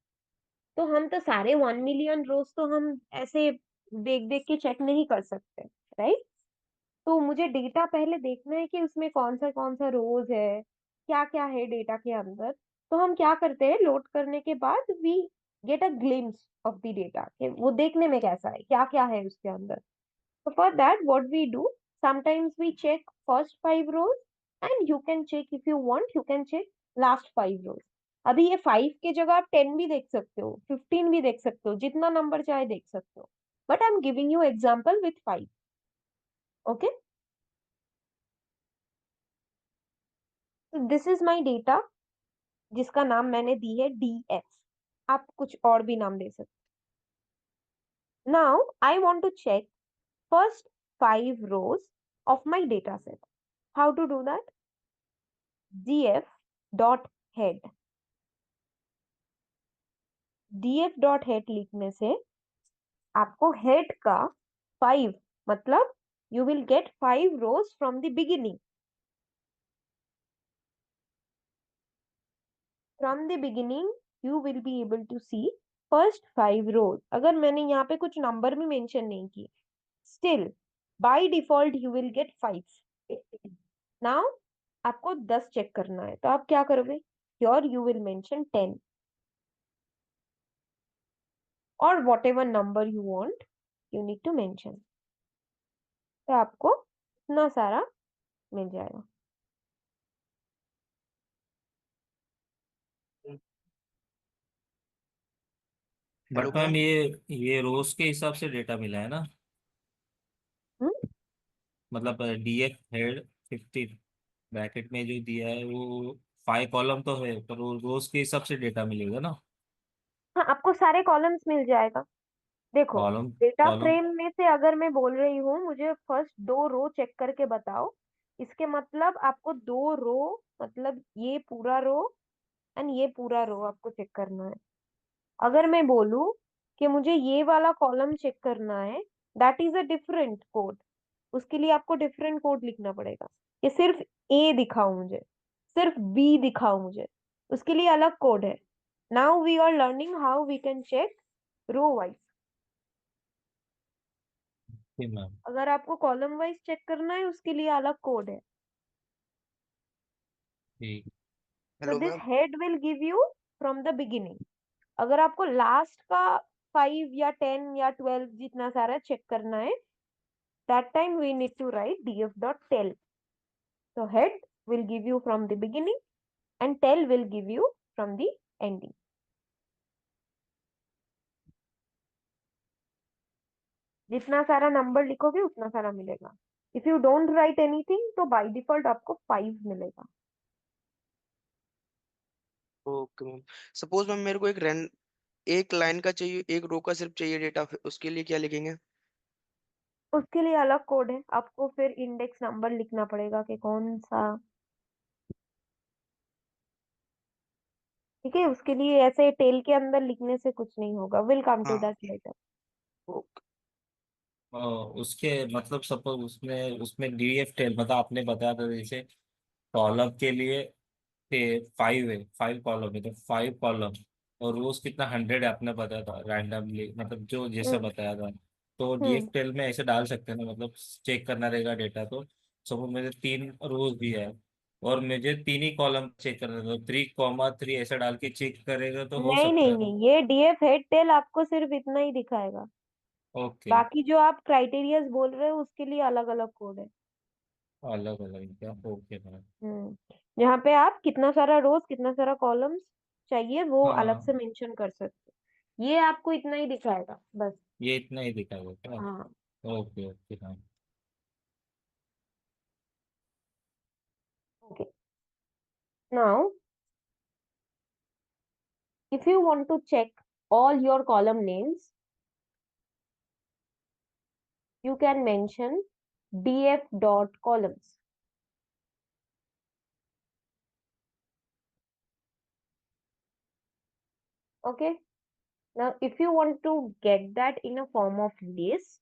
तो हम तो सारे 1 million रोज तो हम ऐसे देख देख के चेक नहीं कर सकते, राइट. तो मुझे डेटा पहले देखना है कि उसमें कौन सा रोज है, क्या क्या है डेटा के अंदर. तो हम क्या करते हैं, लोड करने के बाद we get a glimpse of the data. वो देखने में कैसा है, क्या क्या है उसके अंदर. So for that, what we do, sometimes we check first 5 rows, and you can check if you want, you can check last 5 rows. अभी ये 5 के जगह आप 10 भी देख सकते हो, 15 भी देख सकते हो, जितना नंबर चाहे देख सकते हो. But I'm giving you example with 5. Okay? So this is my data, जिसका नाम मैंने दी है DF. आप कुछ और भी नाम दे सकते. Now I want to check first 5 rows of my data set. How to do that? df dot head. df dot head लिखने से आपको head का 5 मतलब you will get 5 rows from the beginning. From the beginning you will be able to see first 5 rows. अगर मैंने यहाँ पे कुछ नंबर भी मेंशन नहीं किए, still by default you will get 5. Now आपको 10 चेक करना है, तो आप क्या करोगे? Here you will mention 10 or whatever number you want, you need to mention. तो आपको इतना सारा मिल जाएगा. Hello but ma'am ma'am. ये रोज के हिसाब से डेटा मिला है ना, हम्म? मतलब DF हेड 15 ब्रैकेट में जो दिया है वो 5 कॉलम तो है, पर वो रोज के हिसाब से डेटा मिलेगा ना। हाँ, आपको सारे कॉलम्स मिल जाएगा. देखो, कॉलम डेटा कॉलम फ्रेम में से अगर मैं बोल रही हूँ मुझे फर्स्ट 2 रो चेक करके बताओ, इसके मतलब आपको 2 रो, मतलब ये पूरा रो एंड ये पूरा रो आपको चेक करना है. अगर मैं बोलूँ कि मुझे ये वाला कॉलम चेक करना है, that is a different code. उसके लिए आपको डिफरेंट कोड लिखना पड़ेगा कि सिर्फ ए दिखाओ मुझे, सिर्फ बी दिखाओ मुझे. उसके लिए अलग कोड है. Now we are learning how we can check row wise. थी मैम। अगर आपको कॉलम वाइज चेक करना है उसके लिए अलग कोड है. ठीक। तो hello this ma'am. Head will give you from the beginning. अगर आपको लास्ट का 5 या 10 या 12 जितना सारा चेक करना है, that time we need to write df.tell. So head will give you from the beginning and tell will give you from the ending. जितना सारा नंबर लिखोगे उतना सारा मिलेगा. If you don't write anything तो बाय डिफॉल्ट आपको 5 मिलेगा. Okay ma'am. Suppose ma'am मेरे को एक लाइन का चाहिए, एक रो का सिर्फ चाहिए डेटा, उसके लिए क्या लिखेंगे? उसके लिए अलग कोड है. आपको फिर इंडेक्स नंबर लिखना पड़ेगा कि कौन सा. ठीक है, उसके लिए ऐसे टेल के अंदर लिखने से कुछ नहीं होगा. विल कम टू हाँ। That later. ओके। उसके मतलब सपोज उसमें उसमें DF टेल मतलब आपने बताया था जैसे कॉलम के लिए 5 है, 5 कॉलम है तो 5 कॉलम, और रोज कितना 100 है आपने बताया था रैंडमली, मतलब जो जैसे बताया था तो हम्म। डीएफटेल में ऐसे डाल सकते हैं ना, मतलब चेक करना रहेगा डेटा। तो सपोज मुझे 3 रोज दिया है और मुझे 3 ही कॉलम चेक करना है, तो 3,3 ऐसा डाल के चेक करेगा तो हो नहीं सकता नहीं है ना। नहीं, ये डीएफ हेड टेल आपको सिर्फ इतना ही दिखाएगा। ओके। बाकी जो आप क्राइटेरियाज बोल रहे हो उसके लिए अलग अलग कोड है। अलग अलग क्या? Okay ma'am. जहाँ पे आप कितना सारा रोज कितना सारा कॉलम्स चाहिए वो अलग से हाँ, मेंशन कर सकते हो। ये आपको इतना ही दिखाएगा बस। ये इतना ही दिखाएगा क्या? हाँ। ओके ओके हाँ। Okay, now if you want to check all your column names, you can mention df dot columns. Okay, now if you want to get that in a form of list,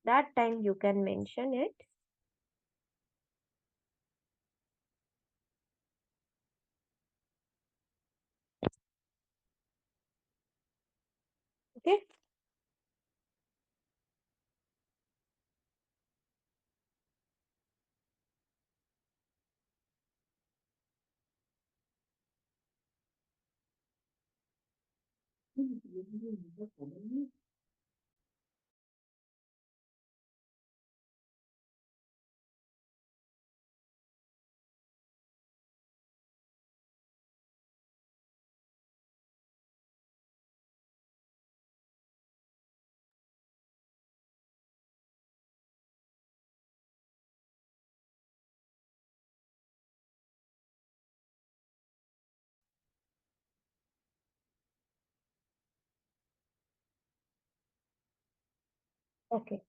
that time you can mention it. Okay. Okay.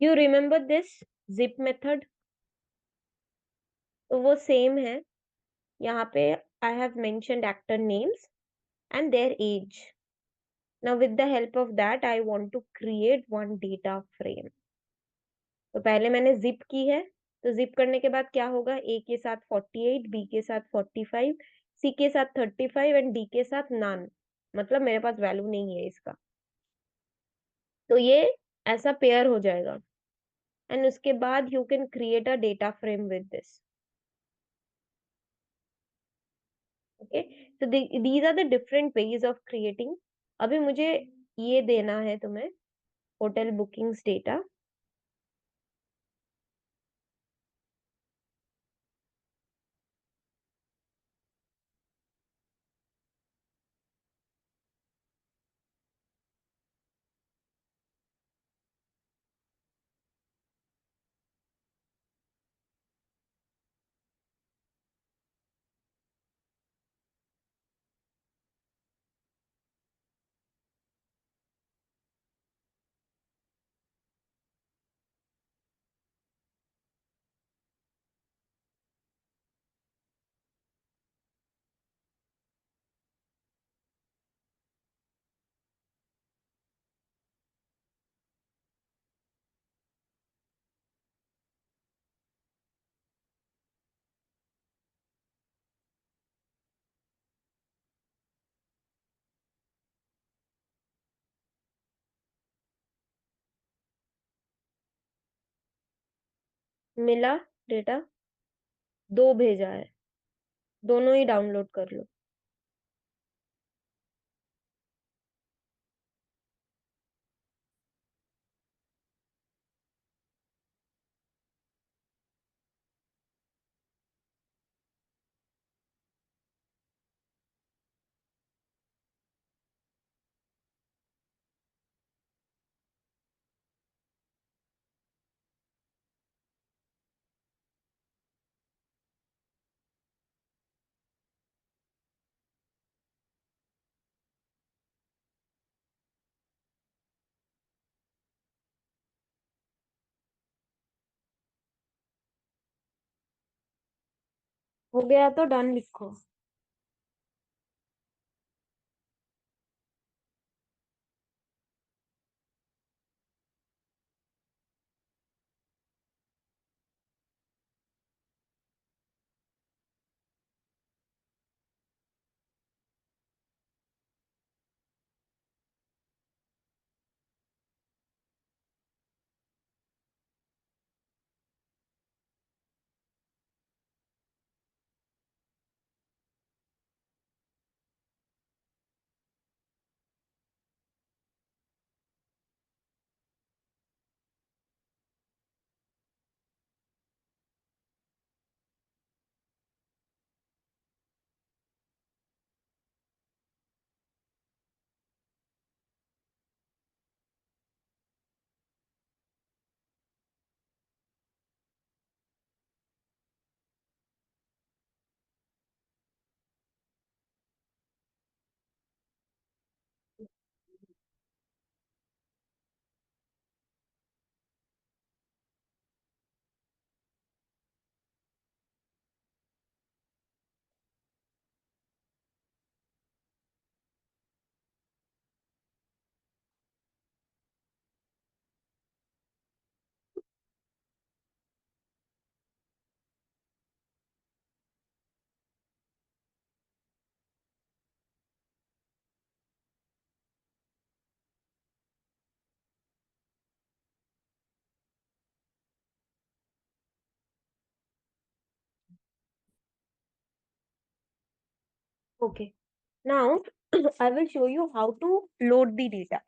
You remember this zip method? तो वो same है। यहाँ पे I have mentioned actor names and their age. Now with the help of that I want to create one data frame. तो पहले मैंने zip की है, तो जिप करने के बाद क्या होगा, ए के साथ 48, बी के साथ 45, सी के साथ 35 एंड डी के साथ नन। मतलब मेरे पास वैल्यू नहीं है इसका, तो ये ऐसा पेयर हो जाएगा। एंड उसके बाद you can create a data frame with this. Okay, so these are the different ways of creating। अभी मुझे ये देना है तुम्हें, होटल बुकिंग्स डेटा। मिला डेटा, दो भेजा है, दोनों ही डाउनलोड कर लो। हो गया तो डन लिखो। Okay. Now I will show you how to load the data.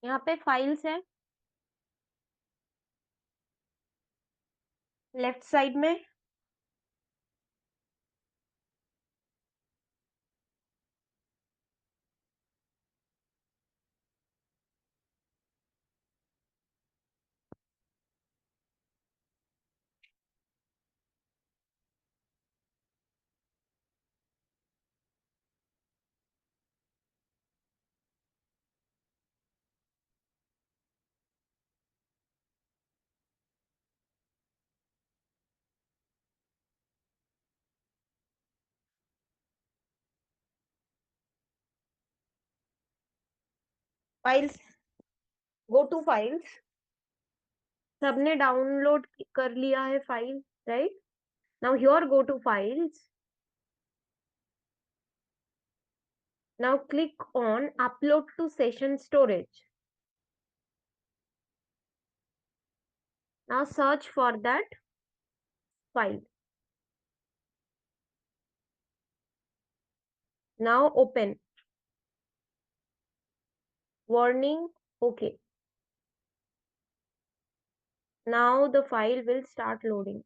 यहाँ पे फाइल्स है लेफ्ट साइड में. Files, go to files. सबने डाउनलोड कर लिया है file, right? Now here go to files. Now click on upload to session storage. Now search for that file. Now open. Warning, okay. Now the file will start loading.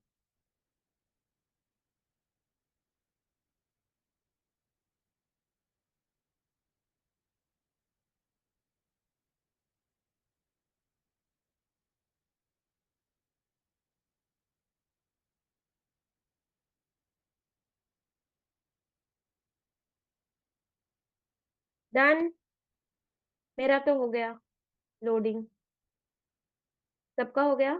Done. मेरा तो हो गया loading. सबका हो गया?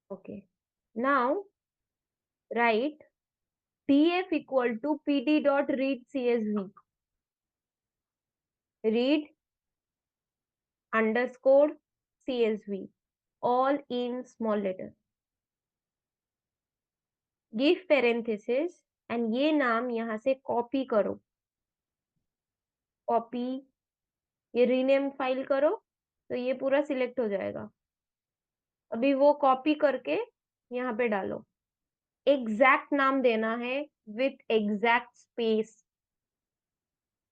Okay. Now write df equal to pd dot read csv. Read underscore csv. All in small letter. Give parenthesis and ये नाम यहाँ से कॉपी करो. कॉपी, ये रीनेम फाइल करो तो ये पूरा सिलेक्ट हो जाएगा. अभी वो कॉपी करके यहाँ पे डालो. एग्जैक्ट नाम देना है विथ एग्जैक्ट स्पेस.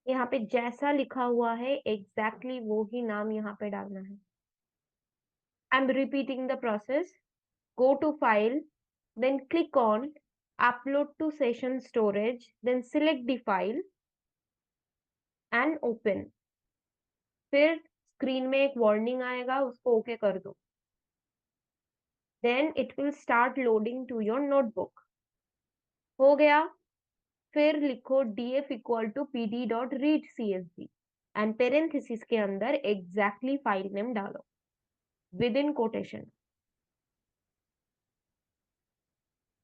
यहाँ पे जैसा लिखा हुआ है एग्जैक्टली वो ही नाम यहाँ पे डालना है. I am repeating the process. Go to file, then click on upload to session storage, then select the file and open. फिर स्क्रीन में एक वार्निंग आएगा, उसको ओके कर दो. Then it will start loading to your notebook. हो गया. फिर लिखो df equal to pd dot read csv and parenthesis के अंदर एग्जैक्टली फाइल नेम डालो within quotation.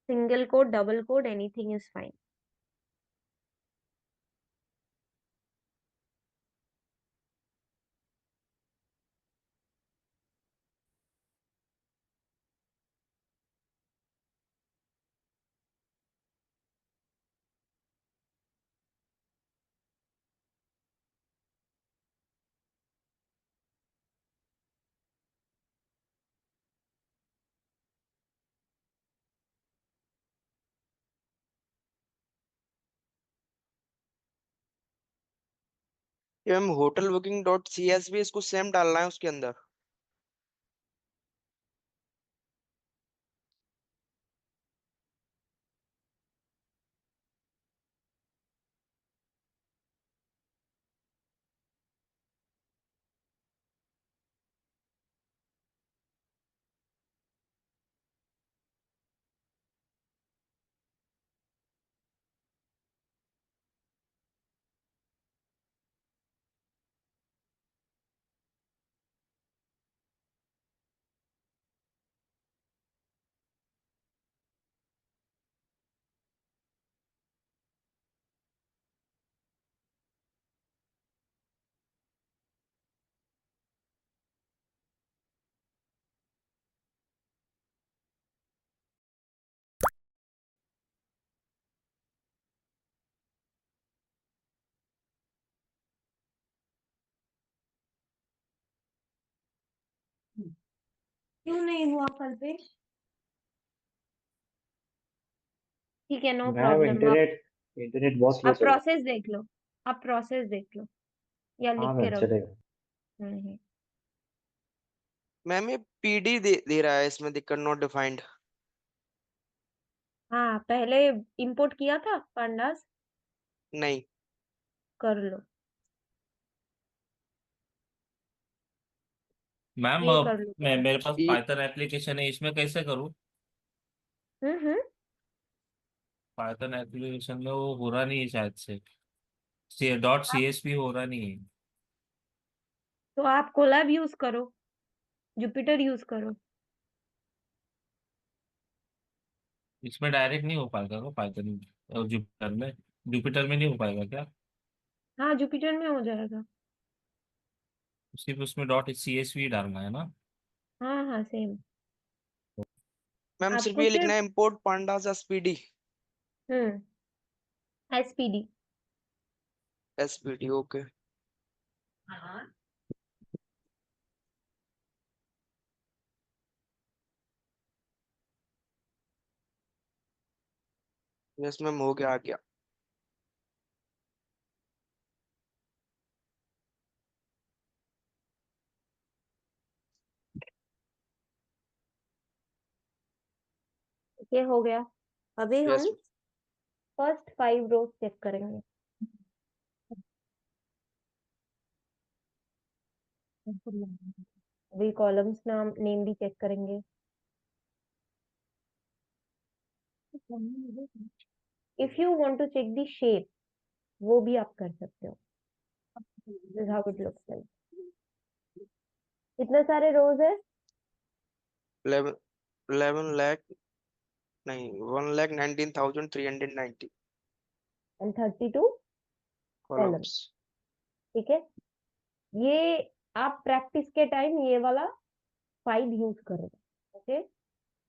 Single quote, double quote, anything is fine. ये ma'am hotel booking dot CSV इसको same डालना है उसके अंदर. क्यों नहीं हुआ कल पे? ठीक है, नो मैम प्रॉब्लम। आप इंटरनेट बहुत स्लो आप चल रहा प्रोसेस देख लो, आप प्रोसेस देख लो या है। लिख हाँ के मैम रख दो। चलेगा। हम्म। मैम ये पीडी दे रहा है इसमें दिक्कत, नॉट डिफाइंड। हाँ, पहले इंपोर्ट किया था पांडास, नहीं। कर लो, मैम ये कर लो मैं पहले। मेरे पास ये पाइथन एप्लीकेशन है, इसमें कैसे करूँ? हम्म। पाइथन एप्लीकेशन में वो हो रहा नहीं है शायद से डॉट सी आप एस पी हो रहा नहीं है। तो आप कोलैब यूज करो, जुपिटर यूज करो। इसमें डायरेक्ट नहीं हो पाएगा क्या पाइथन और जुपिटर में नहीं हो पाएगा क्या? हाँ, जुपिटर में हो जाएगा। सिर्फ उसमें डॉट सी एस वी डालना है ना? हाँ हाँ, सेम। मैम सिर्फ आपको ये लिखना सिर्फ है import pandas spd। SPD. spd okay. हाँ। यस मैम हो गया, आ गया। ये हो गया। अभी यस हम फर्स्ट 5 रोज चेक करेंगे। अभी कॉलम्स नाम नेम भी चेक करेंगे। If you want to check the shape, वो भी आप कर सकते हो। This is how it looks like. कितने सारे रोज है? 11 11 लाख, नहीं 1,19,390 एंड 32 कॉलम। कॉलम्स। ठीक है, ये आप प्रैक्टिस के टाइम ये वाला फाइल यूज करो। Okay,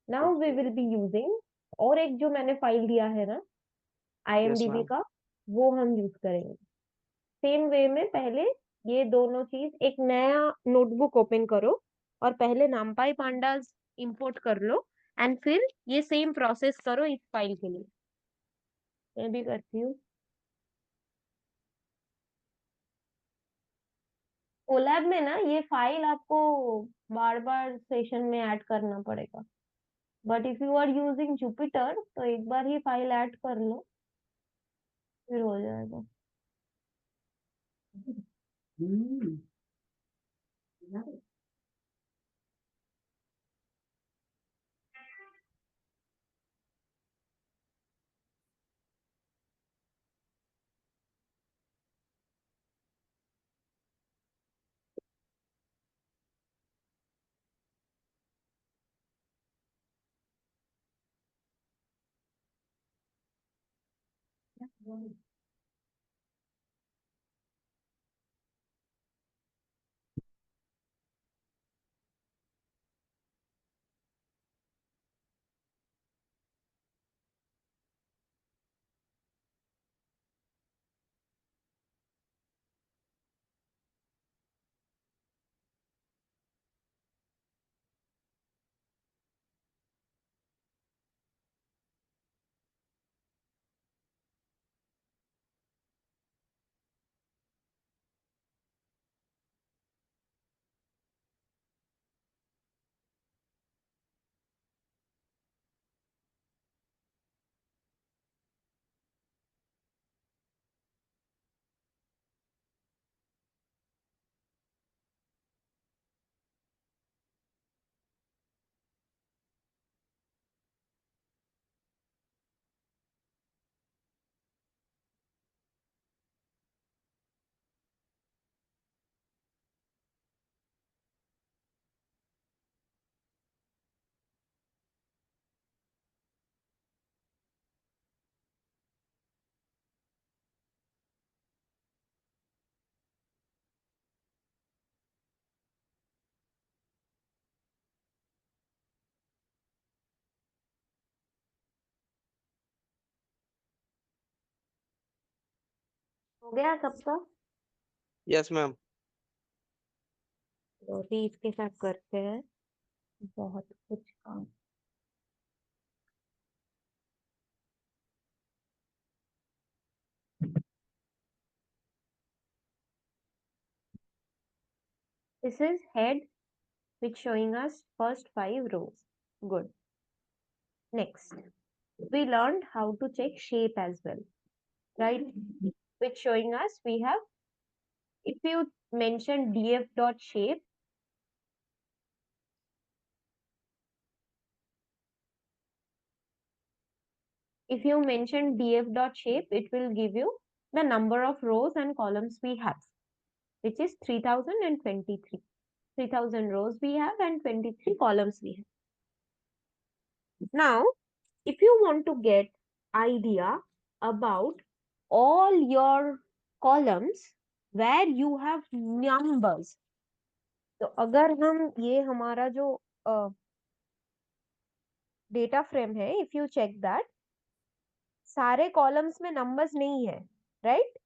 now we okay. Will be using और एक जो मैंने फाइल दिया है ना यस IMDb मैम। का, वो हम यूज करेंगे। सेम वे में पहले ये दोनों चीज, एक नया नोटबुक ओपन करो और पहले नामपाई पांडास इंपोर्ट कर लो, एंड फिर ये सेम प्रोसेस करो इस फाइल के लिए। मैं भी करती हूँ। कोलैब में ना ये फाइल आपको बार बार सेशन में ऐड करना पड़ेगा, but if you are using Jupyter तो एक बार ही फाइल ऐड कर लो, फिर हो जाएगा। हो गया सबका? Yes ma'am. तो अभी इसके साथ करते हैं। बहुत कुछ काम। This is head, which showing us first 5 rows. Good. Next, we learned how to check shape as well, right? Which showing us we have, if you mention df dot shape, if you mention df dot shape, it will give you the number of rows and columns we have, which is 3023. 3000 rows we have and 23 columns we have. Now, if you want to get idea about all your columns where you have numbers, तो अगर हम ये हमारा जो data frame है, if you check that, सारे columns में numbers नहीं है, राइट?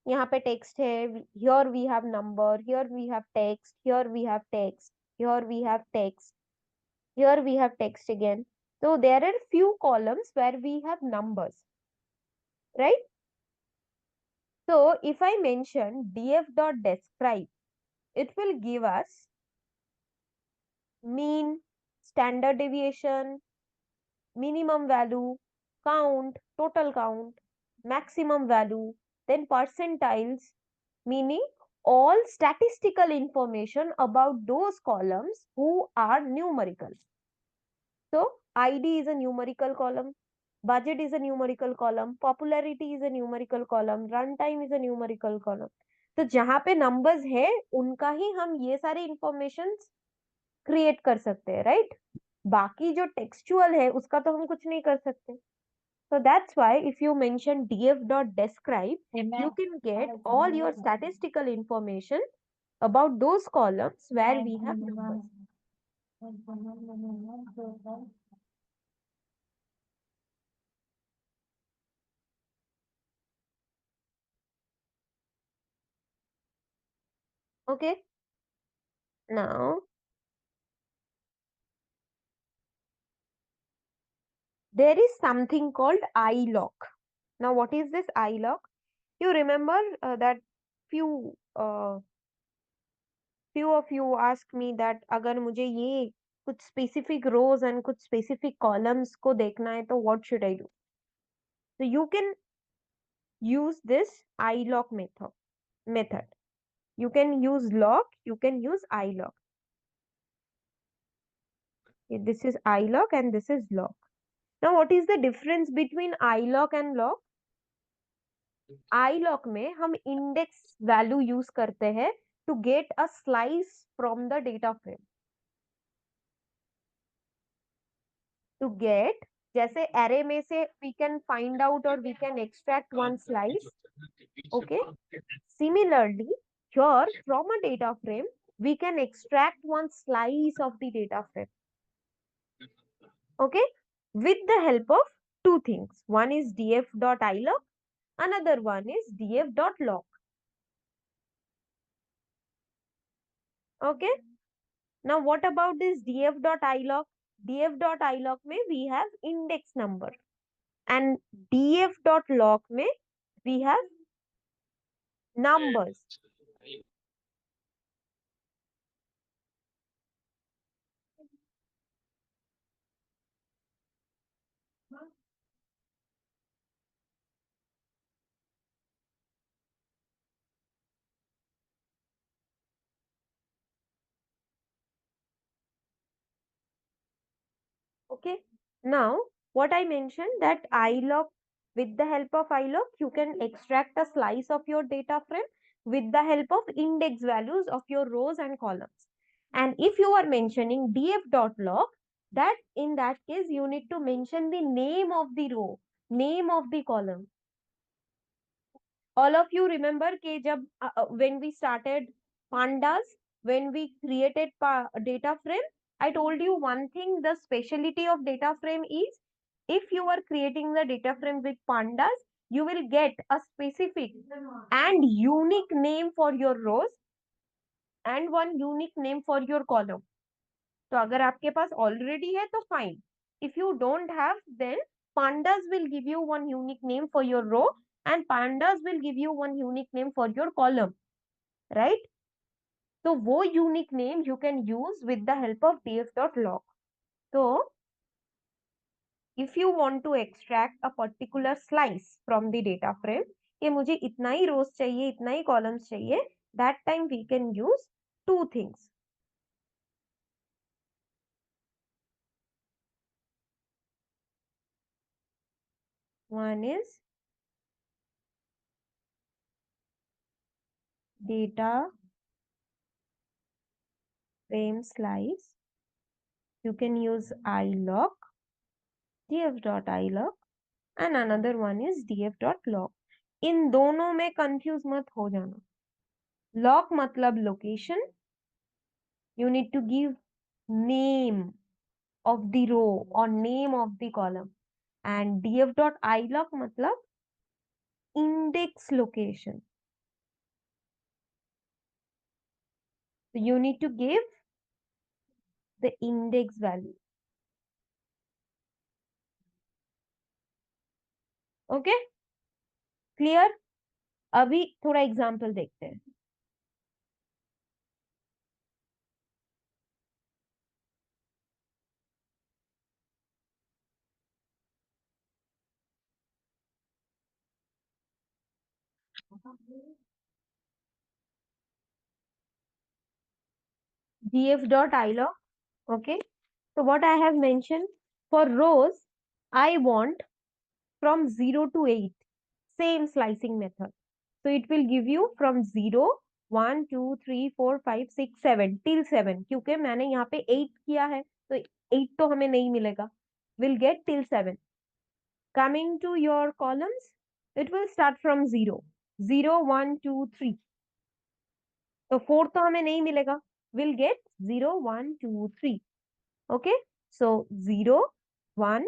यहाँ पे टेक्स्ट है, here we have number, here we have text, here we have text, here we have text, here we have text again. So there are few columns where we have numbers, right? So if I mention df.describe, it will give us mean, standard deviation, minimum value, count, total count, maximum value, then percentiles, meaning all statistical information about those columns who are numerical. So ID is a numerical column, budget is a numerical column, popularity is a numerical column, runtime is a numerical column. तो जहां पे numbers है उनका ही हम ये सारे information create कर सकते हैं, राइट? बाकी जो टेक्सचुअल है उसका तो हम कुछ नहीं कर सकते. So that's why if you mention df.describe, you can get all your statistical information about those columns where we have numbers. Okay. Now, there is something called iLock. Now, what is this iLock? You remember that few of you asked me that अगर मुझे ये कुछ specific rows and कुछ specific columns को देखना है तो what should I do? So you can use this iLock method. You can use lock, you can use iLock. This is iLock and this is lock. Now, what is the difference between iLock and lock? iLock में हम index value use करते हैं to get a slice from the data frame. To get, जैसे array में से we can find out or we can extract one slice. Okay. Similarly, here from a data frame, we can extract one slice of the data frame. Okay. With the help of two things. One is df.ilock, another one is df.lock. Okay. Now, what about this df.ilock? df.ilock में we have index number and df.lock में we have numbers. Okay. Now, what I mentioned that iLock, with the help of iLock, you can extract a slice of your data frame with the help of index values of your rows and columns. And if you are mentioning df.lock, that in that case, you need to mention the name of the row, name of the column. All of you remember कि जब when we started pandas, when we created data frame, I told you one thing, the speciality of data frame is if you are creating the data frame with pandas, you will get a specific and unique name for your rows and one unique name for your column. तो अगर आपके पास already है तो fine, if you don't have then pandas will give you one unique name for your row and pandas will give you one unique name for your column, right? तो वो unique name you can use with the help of df.log. तो if you want to extract a particular slice from the data frame, कि मुझे इतना ही rows चाहिए, इतना ही columns चाहिए, that time we can use two things. One is data frame slice. You can use ilog, df.ilog, and another one is df.log. इन दोनों में confuse मत हो जाना. log मतलब location. You need to give name of the row or name of the column. And df.ilog मतलब index location. So you need to give the index value. Okay? Clear? अभी थोड़ा example देखते हैं. df.ilog. Okay. So what I have mentioned for rows, I want from 0 to 8. Same slicing method. So it will give you from 0, 1, 2, 3, 4, 5, 6, 7 till 7. क्योंकि मैंने यहाँ पे 8 किया है तो 8 तो हमें नहीं मिलेगा. We'll get till 7. Coming to your columns, it will start from 0. 0, 1, 2, 3. तो 4 तो हमें नहीं मिलेगा. We'll get 0, 1, 2, 3. Okay. So 0, 1,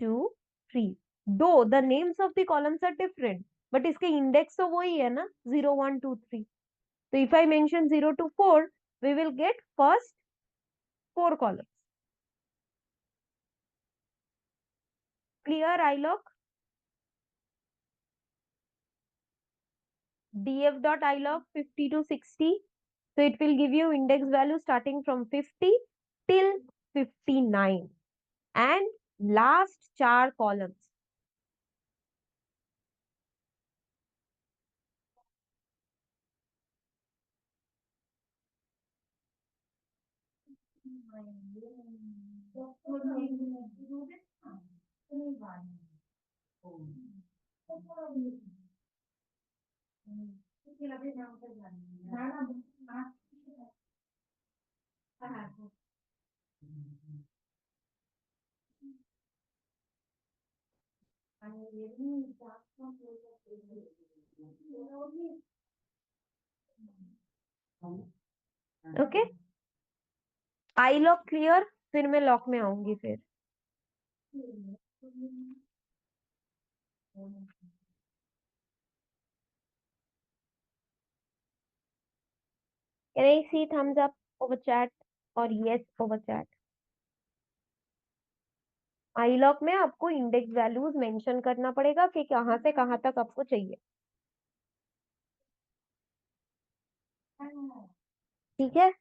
2, 3. Though the names of the columns are different, but इसके index तो वही है ना, 0, 1, 2, 3. So if I mention 0 to 4, we will get first 4 columns. Clear, ilog? df.ilog 50 to 60. So it will give you index value starting from 50 till 59. And last 4 columns. Okay. ilog clear. फिर मैं lock में आऊंगी फिर. Can I see thumbs up over chat or yes over chat? ilog में आपको index values mention करना पड़ेगा कि कहाँ से कहाँ तक आपको चाहिए. ठीक है.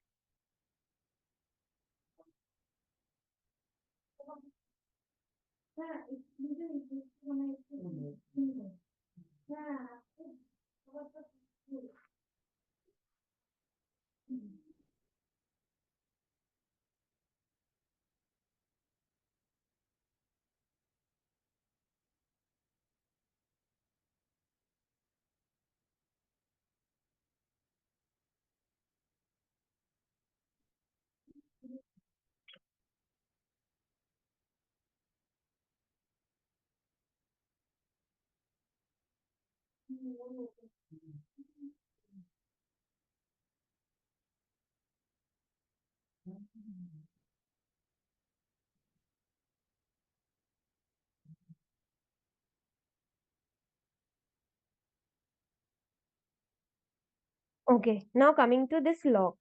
Okay, now coming to this log.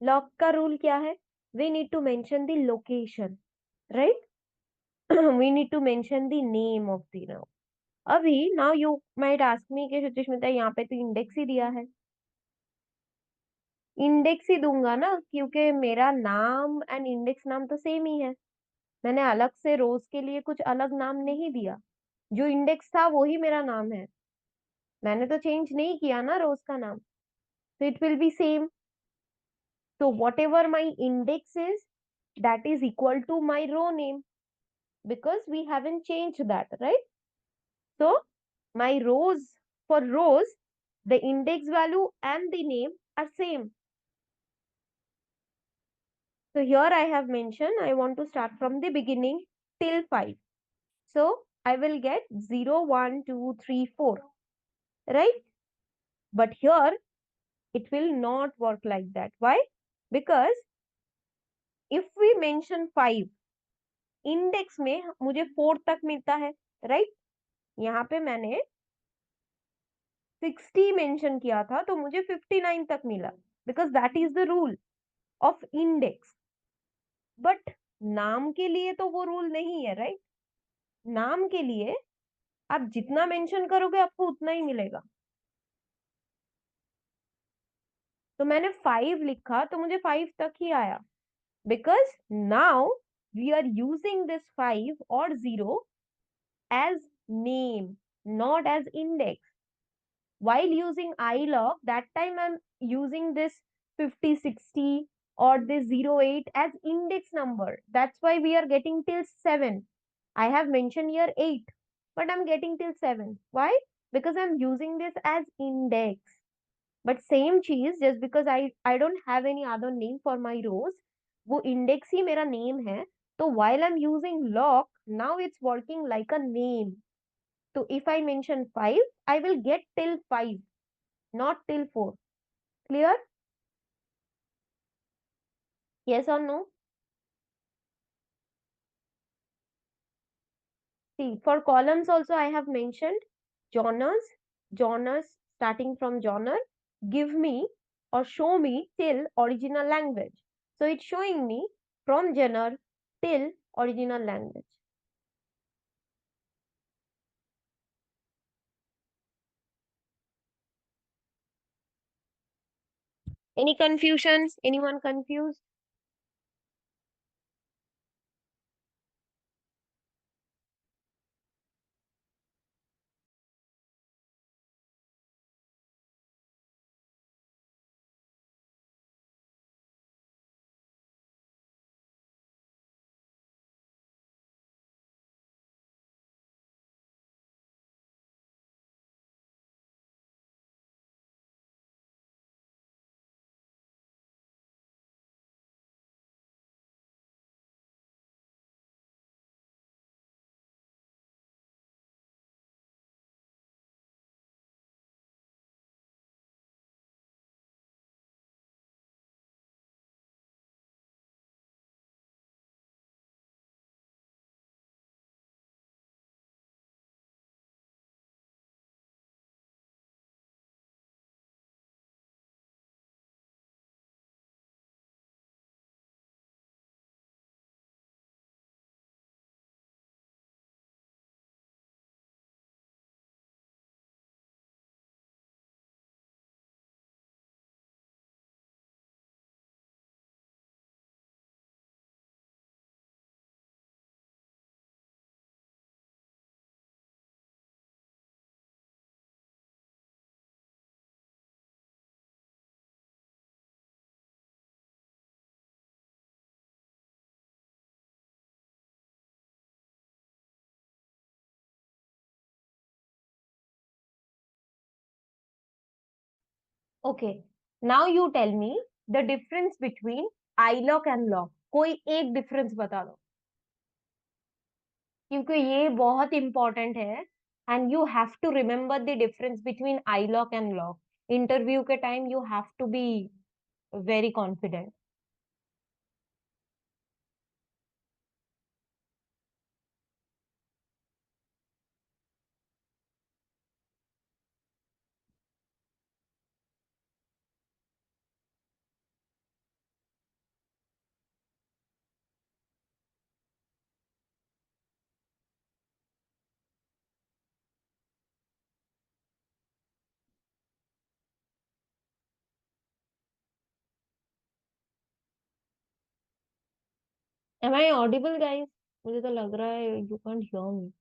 log का रूल क्या है? we need to mention the location, right? We need to mention the name of the now. अभी now you might ask me कि सुचिस्मिता यहाँ पे तो इंडेक्स ही दिया है, इंडेक्स ही दूंगा ना, क्योंकि मेरा नाम एंड इंडेक्स नाम तो सेम ही है। मैंने अलग से रोज के लिए कुछ अलग नाम नहीं दिया, जो इंडेक्स था वो ही मेरा नाम है, मैंने तो चेंज नहीं किया ना रोज का नाम, so it will be same. So whatever my index is, that is equal to my row name, because we haven't changed that, right? So my rows, for rows, the index value and the name are same. So here I have mentioned I want to start from the beginning till 5. So I will get 0, 1, 2, 3, 4, right? But here it will not work like that. Why? Because if we mention 5, index में मुझे 4 तक मिलता है, right? यहाँ पे मैंने 60 mention किया था तो मुझे 59 तक मिला, because that is the rule of index. But नाम के लिए तो वो रूल नहीं है, राइट? नाम के लिए आप जितना मेंशन करोगे आपको उतना ही मिलेगा। तो मैंने 5 लिखा तो मुझे 5 तक ही आया, because now we are using this 5 और 0 as name, not as index. While using ilog, that time I'm using this 50, 60 or this 08 as index number. That's why we are getting till 7. I have mentioned here 8, but I'm getting till 7. Why? Because I'm using this as index. But same cheese, just because I don't have any other name for my rows, वो index ही मेरा name है, तो while I'm using lock, now it's working like a name. So if I mention 5, I will get till 5, not till 4. Clear? Yes or no? See, for columns also I have mentioned genres starting from genre, give me or show me till original language. So it's showing me from genre till original language. Any confusion? Anyone confused? Okay. Now you tell me the difference between ilock and lock. कोई एक difference बता दो, क्योंकि ये बहुत important है and you have to remember the difference between iloc and loc. Interview के time you have to be very confident. Am I audible, guys? मुझे तो लग रहा है you can't hear me.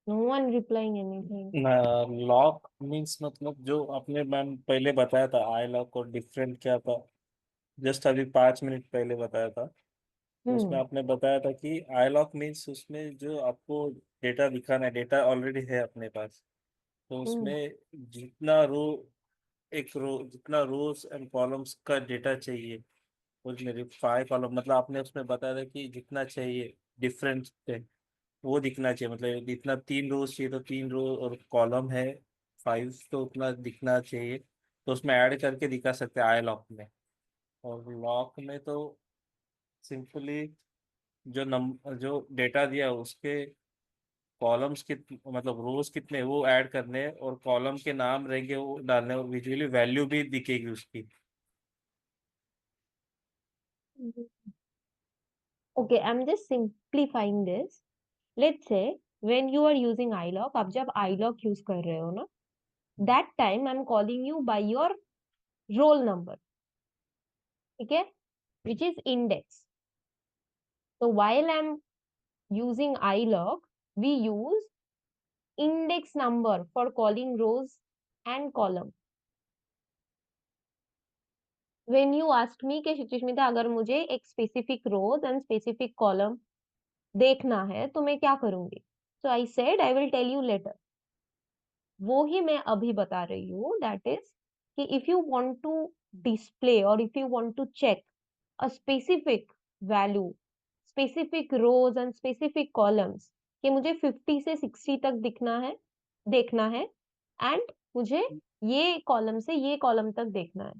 No one replying anything. Lock means मतलब जो आपने ma'am पहले बताया था आई लॉक और डिफरेंट क्या था, जस्ट अभी 5 मिनट पहले बताया था। तो उसमें हम्म आपने बताया था कि आई लॉक मीन्स उसमें जो आपको डेटा दिखाना है, डेटा ऑलरेडी है अपने पास, तो हम्म उसमें जितना रो, एक रो जितना रोज एंड कॉलम्स का डेटा चाहिए, उसमें 5 कॉलम मतलब आपने उसमें बताया था कि जितना चाहिए डिफरेंट है वो दिखना चाहिए, मतलब इतना 3 रोज चाहिए तो 3 रो, और कॉलम है 5 तो उतना दिखना चाहिए। तो उसमें ऐड करके दिखा सकते हैं आई लॉक में। और लॉक में तो सिंपली जो डेटा दिया उसके कॉलम्स कितने मतलब रोज कितने वो ऐड करने हैं, और कॉलम के नाम रहेंगे वो डालने, और विजुअली वैल्यू भी दिखेगी उसकी। Okay, I'm just simplifying this. Let's say when you are using iLog, आप जब iLog use कर रहे हो ना, that time I'm calling you by your roll number, ठीक है, which is index. So while I'm using iLog, we use index number for calling rows and column. When you asked me कि सुचिस्मिता अगर मुझे एक specific rows and specific column देखना है तो मैं क्या करूंगी? So I said I will tell you later. वो ही मैं अभी बता रही हूँ, दैट इज कि if you want to display और if you want to check a specific value, specific rows and specific columns, कि मुझे 50 से 60 तक देखना है एंड मुझे ये कॉलम से ये कॉलम तक देखना है,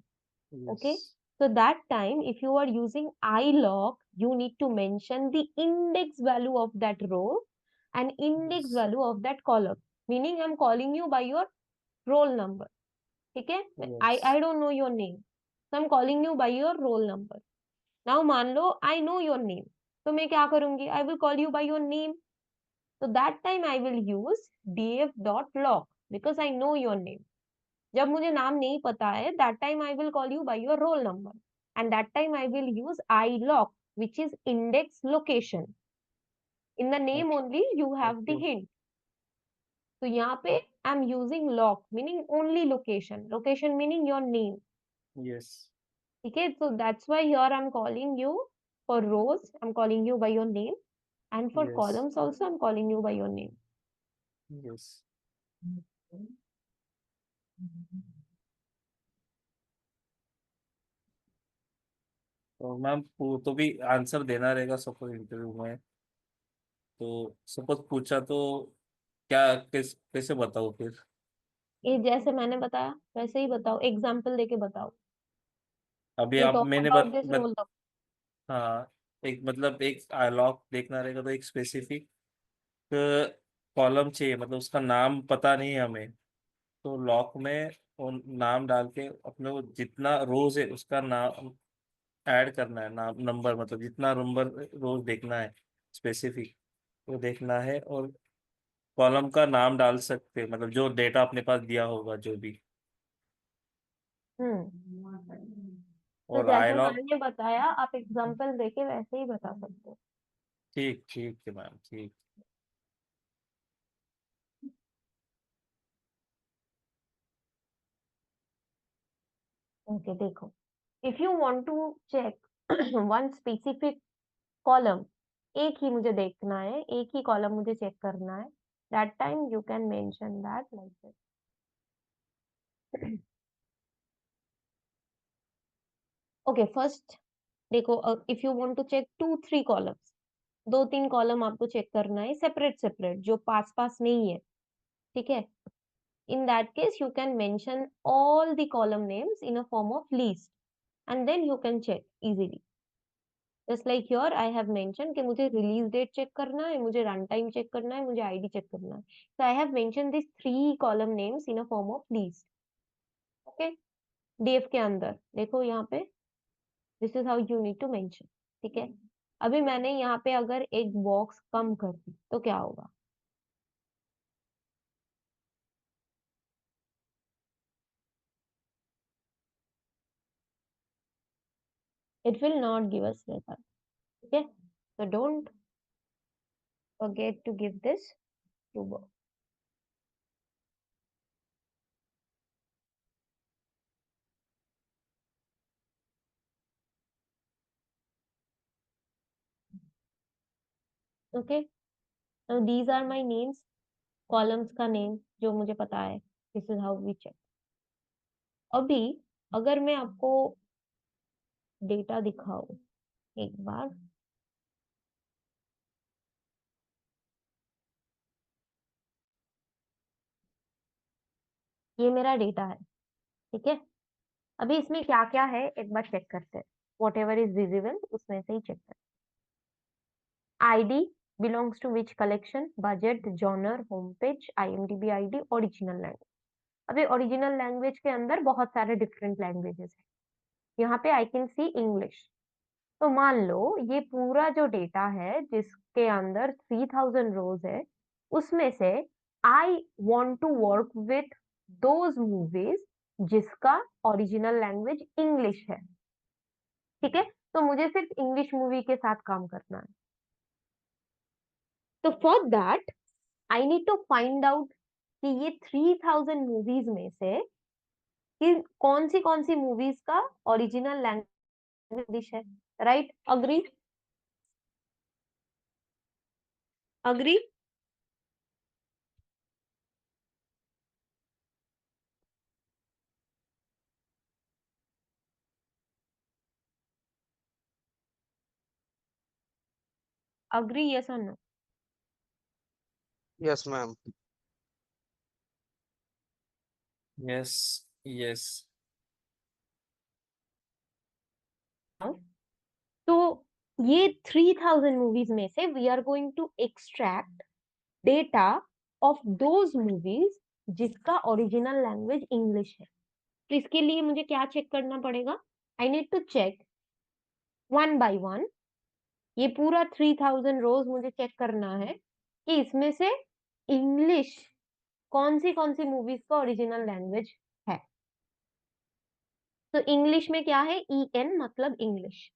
yes. okay? So that time if you are using ilog, you need to mention the index value of that row and index yes. value of that column, meaning I'm calling you by your roll number, ठीक है? Yes. I don't know your name, so I'm calling you by your roll number. Now मान लो I know your name, तो मैं क्या करूंगी? I will call you by your name. So that time I will use df.log because I know your name. जब मुझे नाम नहीं पता है, that time I will call you by your roll number, and that time I will use iloc, which is index location. In the name okay. only you have the okay. hint. तो यहाँ पे I am using loc meaning only location, location meaning your name. Yes. ठीक है? So that's why here I'm calling you for rows, I'm calling you by your name, and for yes. columns also I'm calling you by your name. Yes. तो ma'am तो भी answer देना रहेगा suppose interview में, तो suppose पूछा तो क्या कैसे बताओ फिर? ये जैसे मैंने बताया वैसे ही बताओ, एग्जाम्पल देके बताओ अभी कि आप टॉक मैंने अबाउट दिस रोल। हाँ, एक मतलब एक लॉक देखना रहेगा तो एक स्पेसिफिक कॉलम चाहिए, मतलब उसका नाम पता नहीं है हमें, तो लॉक में वो नाम डाल के अपने को जितना रोज है उसका नाम ऐड करना है, नाम नंबर मतलब जितना नंबर रोज देखना है स्पेसिफिक वो देखना है, और कॉलम का नाम डाल सकते हैं मतलब जो डेटा अपने पास दिया होगा जो भी। तो और आई जैसे लॉक। मैंने बताया आप एग्जाम्पल देके वैसे ही बता सकते हो। ठीक ठीक है मैम, ठीक। ओके देखो, if you want to check one specific column, एक ही मुझे देखना है, एक ही कॉलम मुझे चेक करना है, that time you can mention that like this. Okay first देखो, if you want to check 2-3 columns, 2-3 column आपको चेक करना है सेपरेट सेपरेट, जो पास पास नहीं है, ठीक है? In that case, you can mention all the column names in a form of list, and then you can check easily. Just like here, I have mentioned कि मुझे release date check करना है, मुझे run time check करना है, मुझे ID check करना है. So I have mentioned these 3 column names in a form of list. Okay? DF के अंदर देखो यहाँ पे, this is how you need to mention. ठीक है? अभी मैंने यहाँ पे अगर एक बॉक्स कम कर दी तो क्या होगा? It will not give us result. Okay, so don't forget to give this to work. Okay, now these are my names, columns का name जो मुझे पता है. This is how we check. अभी अगर मैं आपको डेटा दिखाऊं एक बार, ये मेरा डेटा है, ठीक है. अभी इसमें क्या क्या है एक बार चेक करते हैं. वॉट एवर इज विजिबल उसमें से ही चेक करते हैं. ID belongs to which collection, budget, genre, home page, IMDb ID, original language. अभी ओरिजिनल लैंग्वेज के अंदर बहुत सारे डिफरेंट लैंग्वेजेस हैं. यहाँ पे आई कैन सी इंग्लिश. तो मान लो ये पूरा जो डेटा है जिसके अंदर 3000 रोज है, उसमें से I want to work with those movies जिसका ओरिजिनल लैंग्वेज इंग्लिश है. ठीक है, तो मुझे सिर्फ इंग्लिश मूवी के साथ काम करना है. तो for that I need to find out कि ये 3000 मूवीज में से कि कौन सी मूवीज का ओरिजिनल लैंग्वेज इंग्लिश है. Right, agree? Agree? Agree, yes और no? Yes ma'am. Yes yes. तो ये 3000 मूवीज में से we are going to extract data of those movies जिसका ओरिजिनल लैंग्वेज इंग्लिश है. तो इसके लिए मुझे क्या चेक करना पड़ेगा? I need to check one by one. ये पूरा 3000 रोज मुझे चेक करना है कि इसमें से इंग्लिश कौन सी मूवीज का ओरिजिनल लैंग्वेज है. तो इंग्लिश में क्या है? EN मतलब इंग्लिश,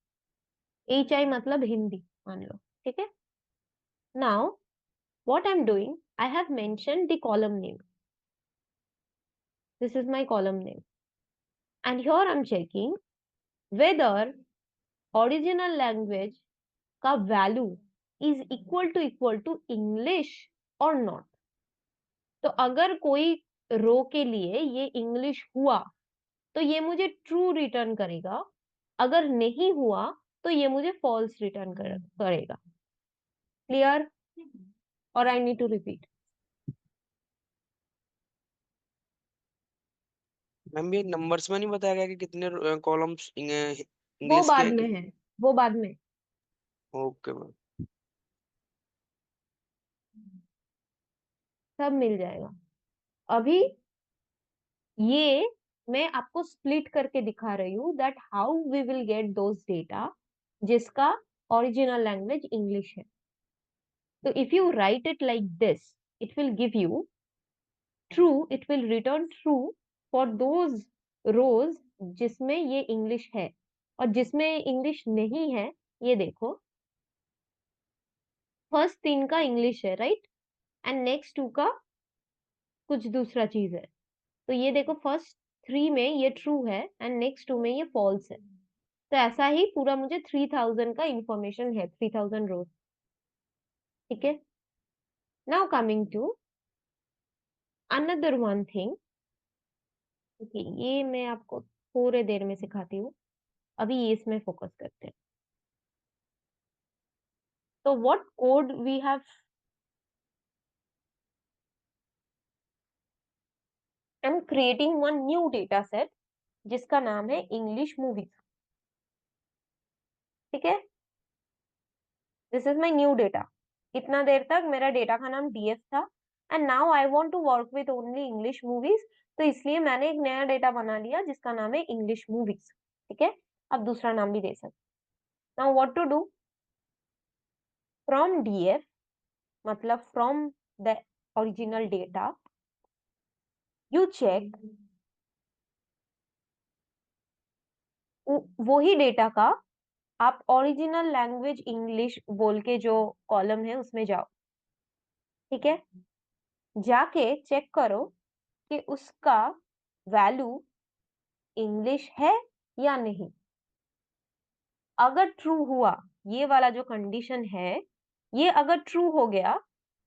HI मतलब हिंदी मान लो. ठीक है. Now what I'm doing, I have mentioned the column name. This is my column name. And here I'm checking whether original language का value is equal to English or not. तो अगर कोई रो के लिए ये इंग्लिश हुआ तो ये मुझे ट्रू रिटर्न करेगा. अगर नहीं हुआ तो ये मुझे फॉल्स रिटर्न करेगा. क्लियर? और I need to repeat? Ma'am ये नंबर्स में नहीं बताया गया कि कितने कॉलम्स वो इंग्लिश के बाद हैं में है, वो बाद में. Okay ma'am. सब मिल जाएगा. अभी ये मैं आपको स्प्लिट करके दिखा रही हूँ that how we will get those data जिसका ओरिजिनल लैंग्वेज इंग्लिश है. तो if you write it like this, it will give you true, it will return true for those rows जिसमें ये इंग्लिश है. और जिसमें इंग्लिश नहीं है, ये देखो फर्स्ट 3 का इंग्लिश है, राइट, एंड नेक्स्ट 2 का कुछ दूसरा चीज है. तो ये देखो फर्स्ट 3 में ये ट्रू है एंड नेक्स्ट 2 में ये फॉल्स है. तो ऐसा ही पूरा मुझे 3000 का इंफॉर्मेशन है, 3000 रोज. ठीक है. Now coming to another one thing. Okay, ये मैं आपको थोड़े देर में सिखाती हूँ. अभी ये इसमें फोकस करते हैं. तो what code we have, I am creating one new data set जिसका नाम है इंग्लिश मूवीज. ठीक है. This is my new data. इतना देर तक मेरा डेटा का नाम DF था and now I want to work with only English movies. तो इसलिए मैंने एक नया डेटा बना लिया जिसका नाम है इंग्लिश मूवीज. ठीक है. अब दूसरा नाम भी दे सकते. Now what to do, from DF मतलब from the original data you check वही डेटा का आप ओरिजिनल लैंग्वेज इंग्लिश बोल के जो कॉलम है उसमें जाओ, ठीक है। जाके चेक करो कि उसका वैल्यू इंग्लिश है या नहीं। अगर ट्रू हुआ, ये वाला जो कंडीशन है, ये अगर ट्रू हो गया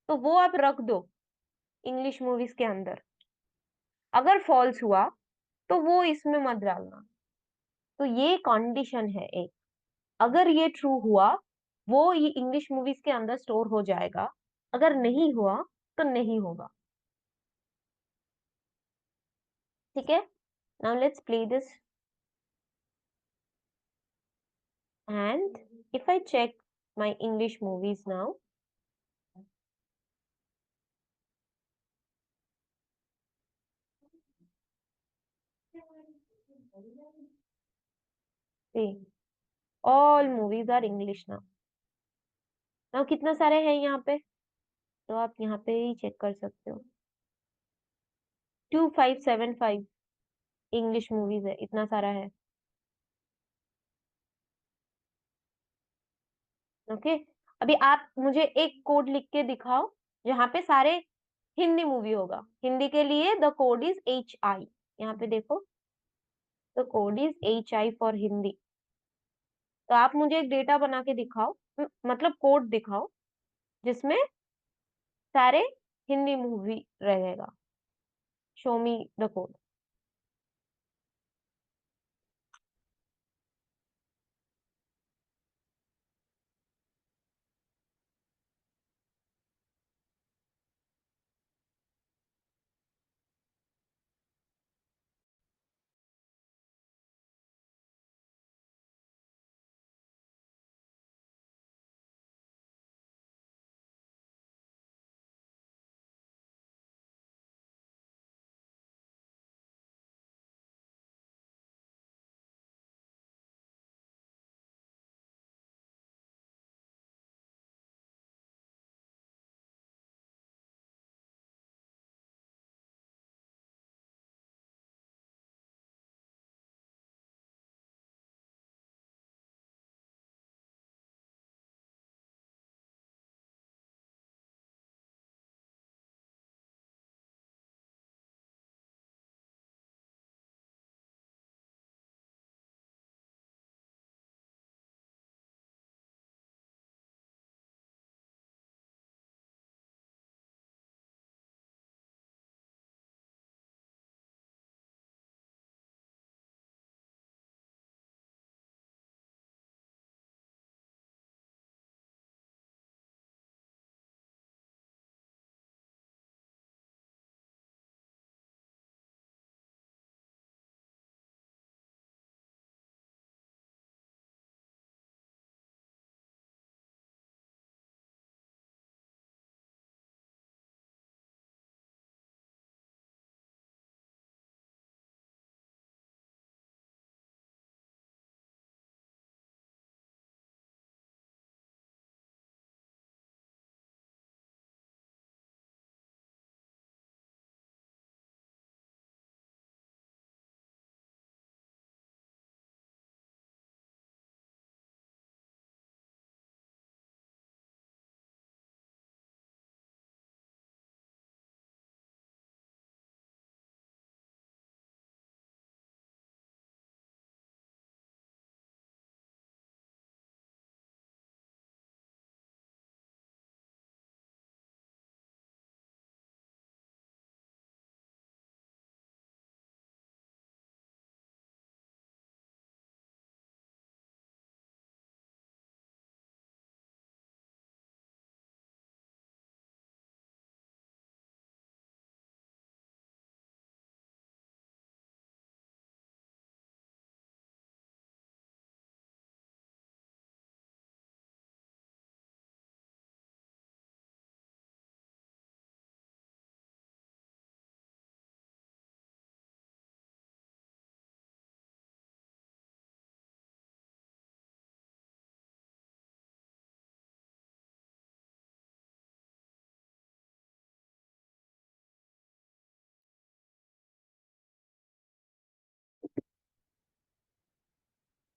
तो वो आप रख दो इंग्लिश मूवीज के अंदर। अगर फॉल्स हुआ तो वो इसमें मत डालना। तो ये कंडीशन है एक। अगर ये ट्रू हुआ, वो ये इंग्लिश मूवीज के अंदर स्टोर हो जाएगा। अगर नहीं हुआ तो नहीं होगा, ठीक है। Now let's play this, and if I check my English movies now, see, all movies are English now. Now कितना सारे हैं यहाँ पे, तो आप यहाँ पे ही चेक कर सकते हो। 2575 इंग्लिश मूवीज है, इतना सारा है। ओके, अभी आप मुझे एक कोड लिख के दिखाओ जहाँ पे सारे हिंदी मूवी होगा। हिंदी के लिए द कोड इज HI, यहाँ पे देखो, the code is HI for Hindi. तो आप मुझे एक डेटा बना के दिखाओ, मतलब कोड दिखाओ जिसमें सारे हिंदी मूवी रहेगा। Show me the code.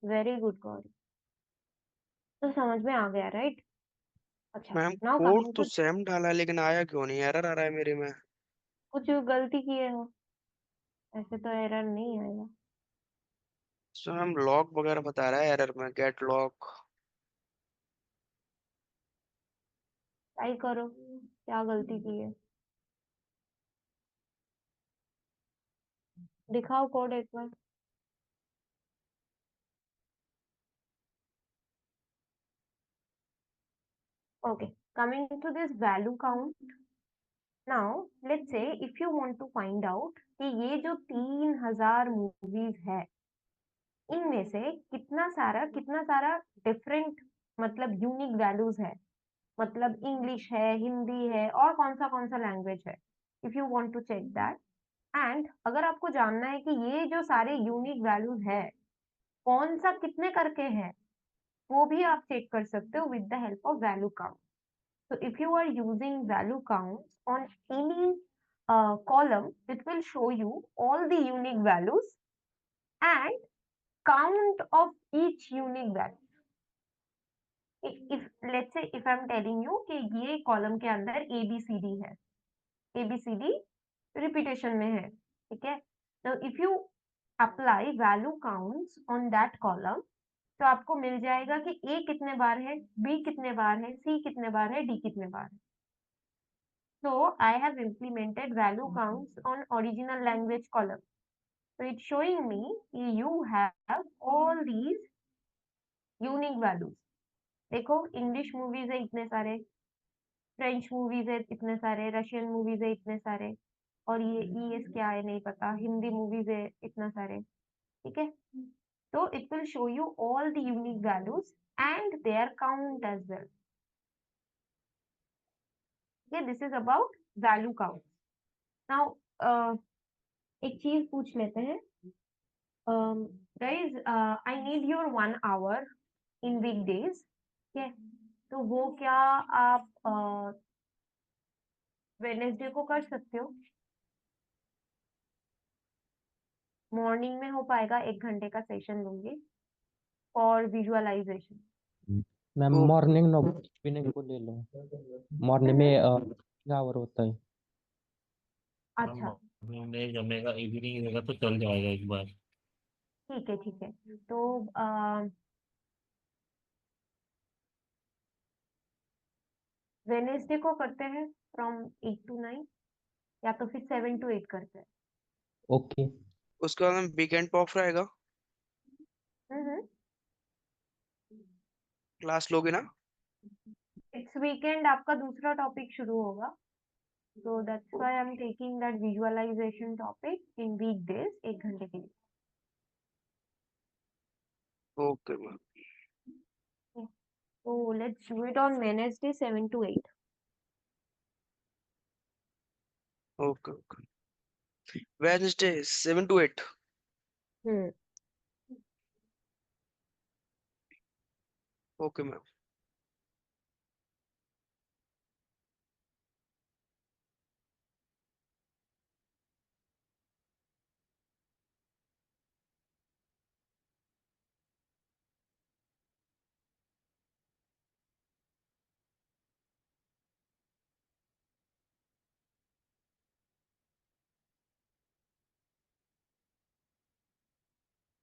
Very good God. तो समझ में आ गया, राइट? अच्छा, मैम नाउ कोड कमिंग तो टू, सेम डाला है लेकिन आया क्यों नहीं, एरर आ रहा है मेरे में। कुछ गलती किए हो, ऐसे तो एरर नहीं आएगा। सो हम लॉग वगैरह बता रहा है एरर में, गेट लॉग। ट्राई करो, क्या गलती की है, दिखाओ कोड एक बार। Okay, coming to this value count. Now, let's say if you want to find out कि ये जो 3000 मूवीज है, इनमें से कितना सारा डिफरेंट, मतलब यूनिक वैल्यूज है, मतलब इंग्लिश है, हिंदी है, और कौन सा लैंग्वेज है। If you want to check that, and अगर आपको जानना है कि ये जो सारे यूनिक वैल्यूज है, कौन सा कितने करके है, वो भी आप चेक कर सकते हो with the help of value count. So if you are using value counts on any column, it will show you all the unique values and count of each unique value. If let's say if I'm telling you कि ये column के अंदर ABCD है, ABCD repetition में है, ठीक है? तो if you apply value counts on that column, तो आपको मिल जाएगा कि A कितने बार है, B कितने बार है, C कितने बार है, D कितने बार है। So I have implemented value counts on original language column. So it's showing me you have all these unique values. देखो, इंग्लिश मूवीज है इतने सारे, फ्रेंच मूवीज है इतने सारे, रशियन मूवीज है इतने सारे, और ये ईएस क्या है नहीं पता, हिंदी मूवीज है इतना सारे, ठीक है? तो it will show you all the unique values and their count as well. This is about value count. नाउ एक चीज पूछ लेते हैं, guys, I need your 1 hour in weekdays, ठीक है? तो वो क्या आप वेनेसडे को कर सकते हो? मॉर्निंग में हो पाएगा, 1 घंटे का सेशन लूंगी फॉर विजुअलाइजेशन। मैं ओ मॉर्निंग नो इवनिंग को ले लूँ। मॉर्निंग में आवर होता है। अच्छा, मॉर्निंग नहीं जमेगा, इवनिंग रहेगा तो चल जाएगा एक बार। ठीक है, ठीक है। तो वेनेसडे को करते हैं फ्रॉम 8 to 9, या तो फिर 7 to 8 करते हैं। ओके। उसके बाद में वीकेंड पे ऑफ रहेगा, हम्म, क्लास लोगे ना? इट्स वीकेंड आपका दूसरा टॉपिक शुरू होगा, so that's why I'm taking that visualization topic in weekdays 1 घंटे के लिए। Okay ma'am. So let's do it on Wednesday 7 to 8। Okay okay, Wednesday 7 to 8। Hmm, okay ma'am.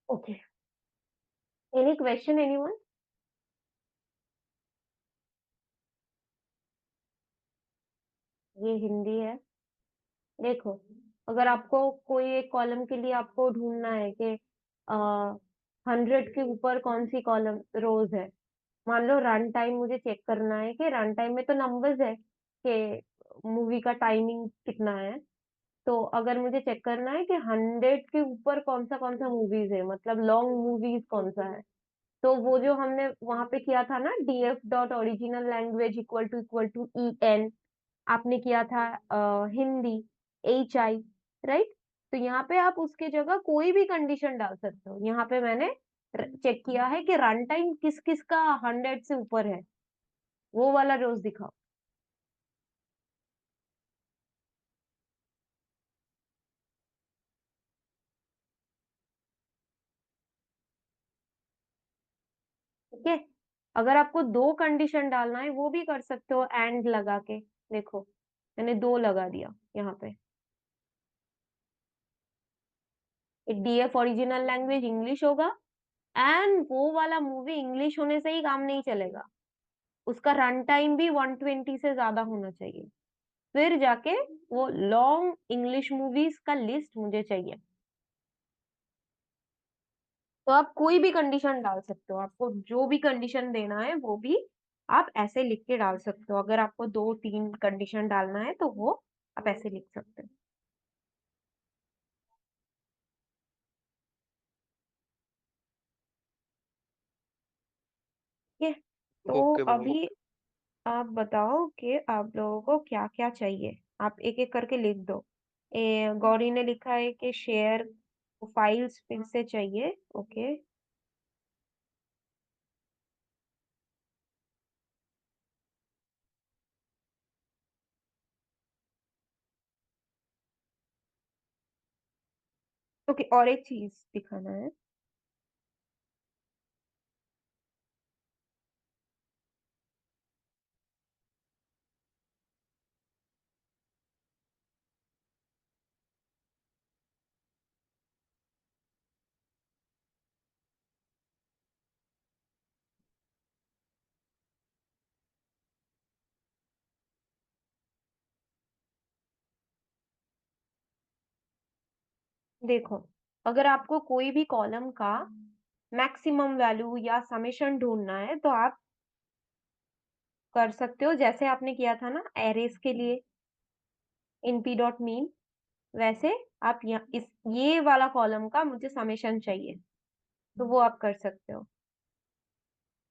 okay, any question anyone? ये हिंदी है। देखो, अगर आपको कोई एक कॉलम के लिए आपको ढूंढना है कि 100 के ऊपर कौन सी कॉलम रोज है, मान लो रन टाइम मुझे चेक करना है कि रन टाइम में तो नंबर्स है कि मूवी का टाइमिंग कितना है। तो अगर मुझे चेक करना है कि 100 के ऊपर कौन सा मूवीज है, मतलब लॉन्ग मूवीज कौन सा है, तो वो जो हमने वहां पे किया था ना, df.original language = आपने किया था हिंदी HI, राइट? तो यहाँ पे आप उसके जगह कोई भी कंडीशन डाल सकते हो। यहाँ पे मैंने चेक किया है कि रन टाइम किस किस का 100 से ऊपर है, वो वाला रोज दिखाओ। ठीक है? अगर आपको दो कंडीशन डालना है वो भी कर सकते हो एंड लगा के। देखो मैंने दो लगा दिया यहाँ पे। डीएफ ओरिजिनल लैंग्वेज इंग्लिश होगा एंड वो वाला मूवी इंग्लिश होने से ही काम नहीं चलेगा, उसका रन टाइम भी 120 से ज्यादा होना चाहिए। फिर जाके वो लॉन्ग इंग्लिश मूवीज का लिस्ट मुझे चाहिए। तो आप कोई भी कंडीशन डाल सकते हो, आपको जो भी कंडीशन देना है वो भी आप ऐसे लिख के डाल सकते हो। अगर आपको दो तीन कंडीशन डालना है तो वो आप ऐसे लिख सकते हो। ठीक है, तो ओके मैम। अभी आप बताओ कि आप लोगों को क्या क्या चाहिए। आप एक एक करके लिख दो। गौरी ने लिखा है कि शेयर फाइल्स फिर से चाहिए। ओके, ओके, और एक चीज दिखाना है। देखो, अगर आपको कोई भी कॉलम का मैक्सिमम वैल्यू या समेशन ढूंढना है तो आप कर सकते हो, जैसे आपने किया था ना एरेस के लिए इन पी डॉट मीन, वैसे आप ये वाला कॉलम का मुझे समेशन चाहिए तो वो आप कर सकते हो।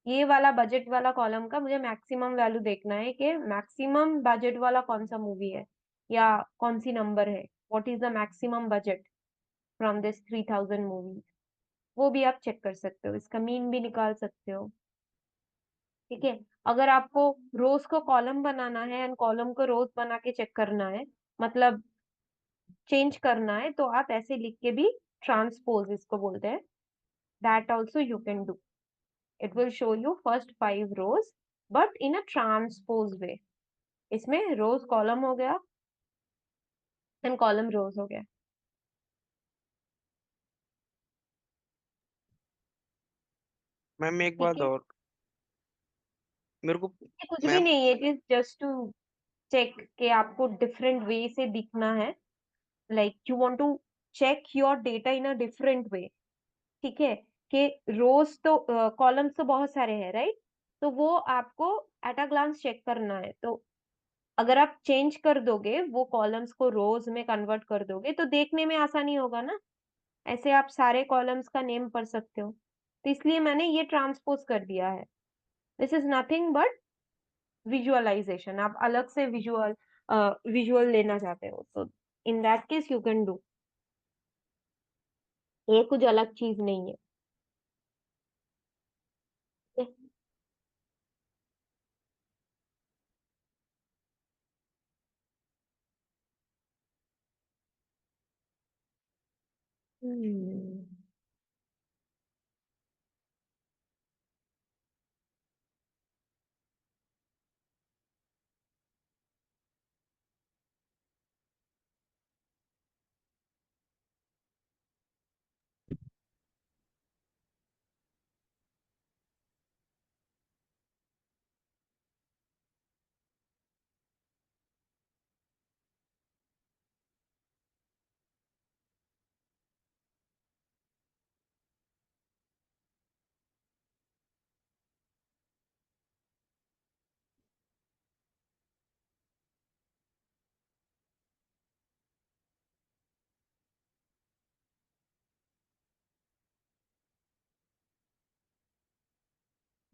ये वाला बजट वाला कॉलम का मुझे मैक्सिमम वैल्यू देखना है कि मैक्सिमम बजट वाला कौन सा मूवी है या कौन सी नंबर है, what is the maximum budget from this 3000 movies, वो भी आप चेक कर सकते हो, इसका मीन भी निकाल सकते हो। ठीक है, अगर आपको रोज को कॉलम बनाना है एंड कॉलम को रोज बना के चेक करना है, मतलब चेंज करना है, तो आप ऐसे लिख के भी ट्रांसपोज इसको बोलते हैं, that also you can do. It will show you first 5 rows but in a transpose way. इसमें रोज कॉलम हो गया एंड कॉलम रोज हो गया। मैम एक ठीक बात है, और, मेरे को ये कुछ भी मैम नहीं है, it is just to check कि आपको डिफरेंट वे से दिखना है, like you want to check your data in a different way. ठीक है, कि रोज तो कॉलम्स तो बहुत सारे हैं, राइट? तो वो आपको एट अ ग्लांस चेक करना है। तो अगर आप चेंज कर दोगे, वो कॉलम्स को रोज में कन्वर्ट कर दोगे, तो देखने में आसानी होगा ना, ऐसे आप सारे कॉलम्स का नेम पढ़ सकते हो। तो इसलिए मैंने ये ट्रांसपोज कर दिया है। This is nothing but visualisation. आप अलग से विजुअल लेना चाहते हो तो in that case you can do, ये कुछ अलग चीज नहीं है। हम्म,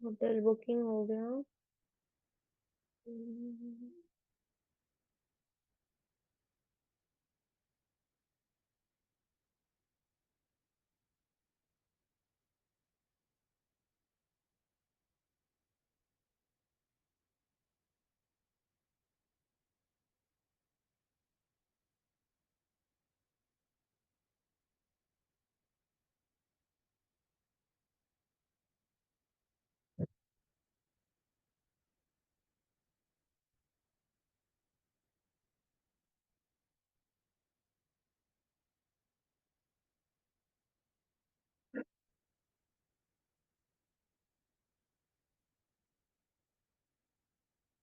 होटल बुकिंग हो गया। हम्म,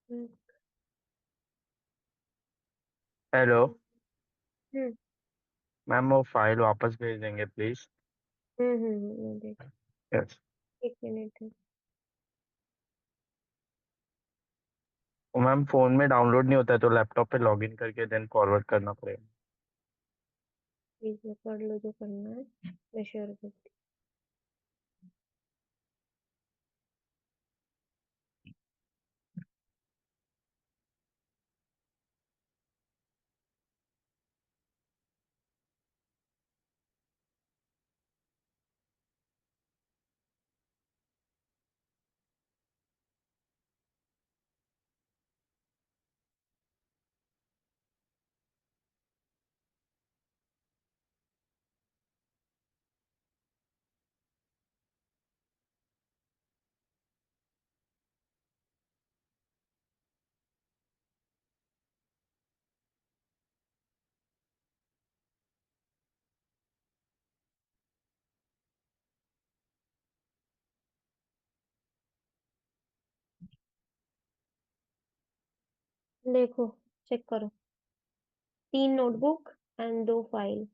हम्म हेलो हम्म मैम, वो फाइल वापस भेज देंगे प्लीज? देख, यस। 1 मिनट है। वो मैम फोन में डाउनलोड नहीं होता है, तो लैपटॉप पे लॉगिन करके देन फॉरवर्ड करना पड़ेगा। ठीक है, कर लो जो करना है, मैं शेयर करती हूँ। देखो, चेक करो, 3 notebook and 2 file.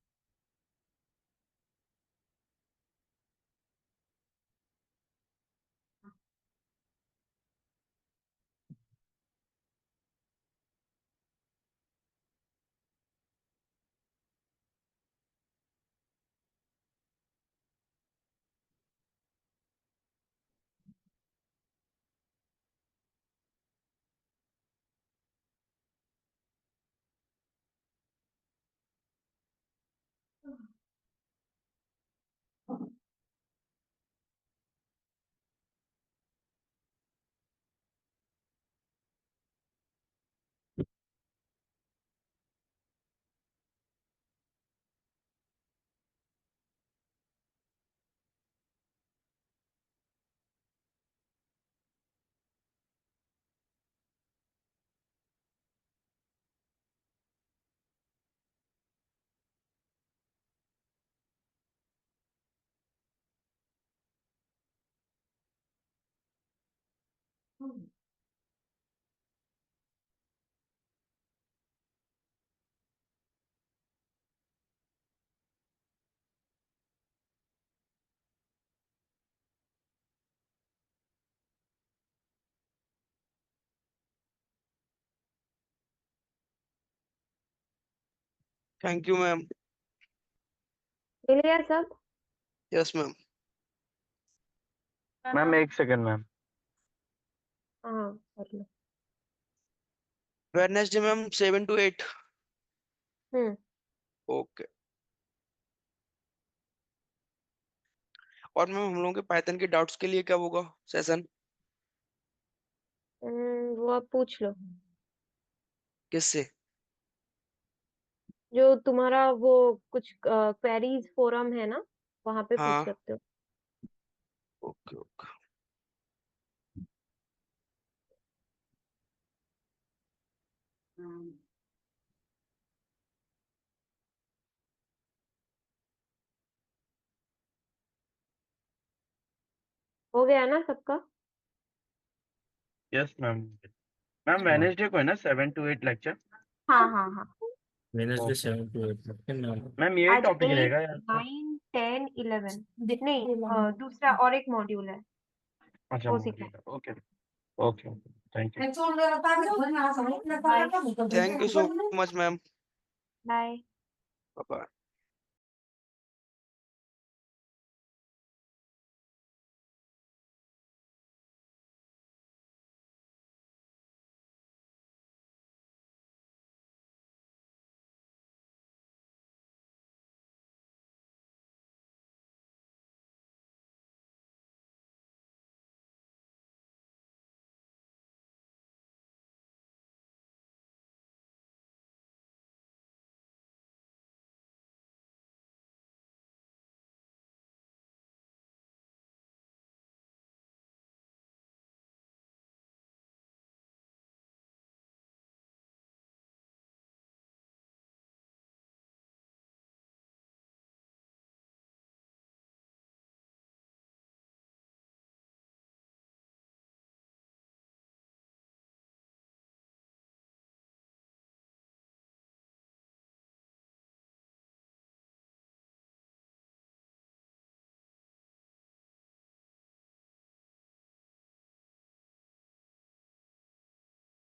Thank you ma'am. मिल गया सब? Yes ma'am. मैम एक सेकंड मैम। हाँ, कर लो। Wednesday ma'am 7 to 8। Hmm okay. और मैम हम लोगों के पाइथन के डाउट्स के लिए क्या होगा सेशन? वो आप पूछ लो, किससे? जो तुम्हारा वो कुछ क्वेरीज फोरम है ना, वहां पे पूछ हाँ। सकते हो। Okay okay. हो गया ना सबका? Yes ma'am. मैम वेनेसडे को है ना 7 to 8 लेक्चर? हाँ हाँ हाँ। वेडनेसडे ओके 7 to 8 मैम, यही आज टॉपिक 8, रहेगा या तो? 9, 10, 11 नहीं, दूसरा और एक मॉड्यूल है, अच्छा वो मॉड्यूल सिखाए। है। Okay okay thank you. Bye thank you so much ma'am. Bye. Bye.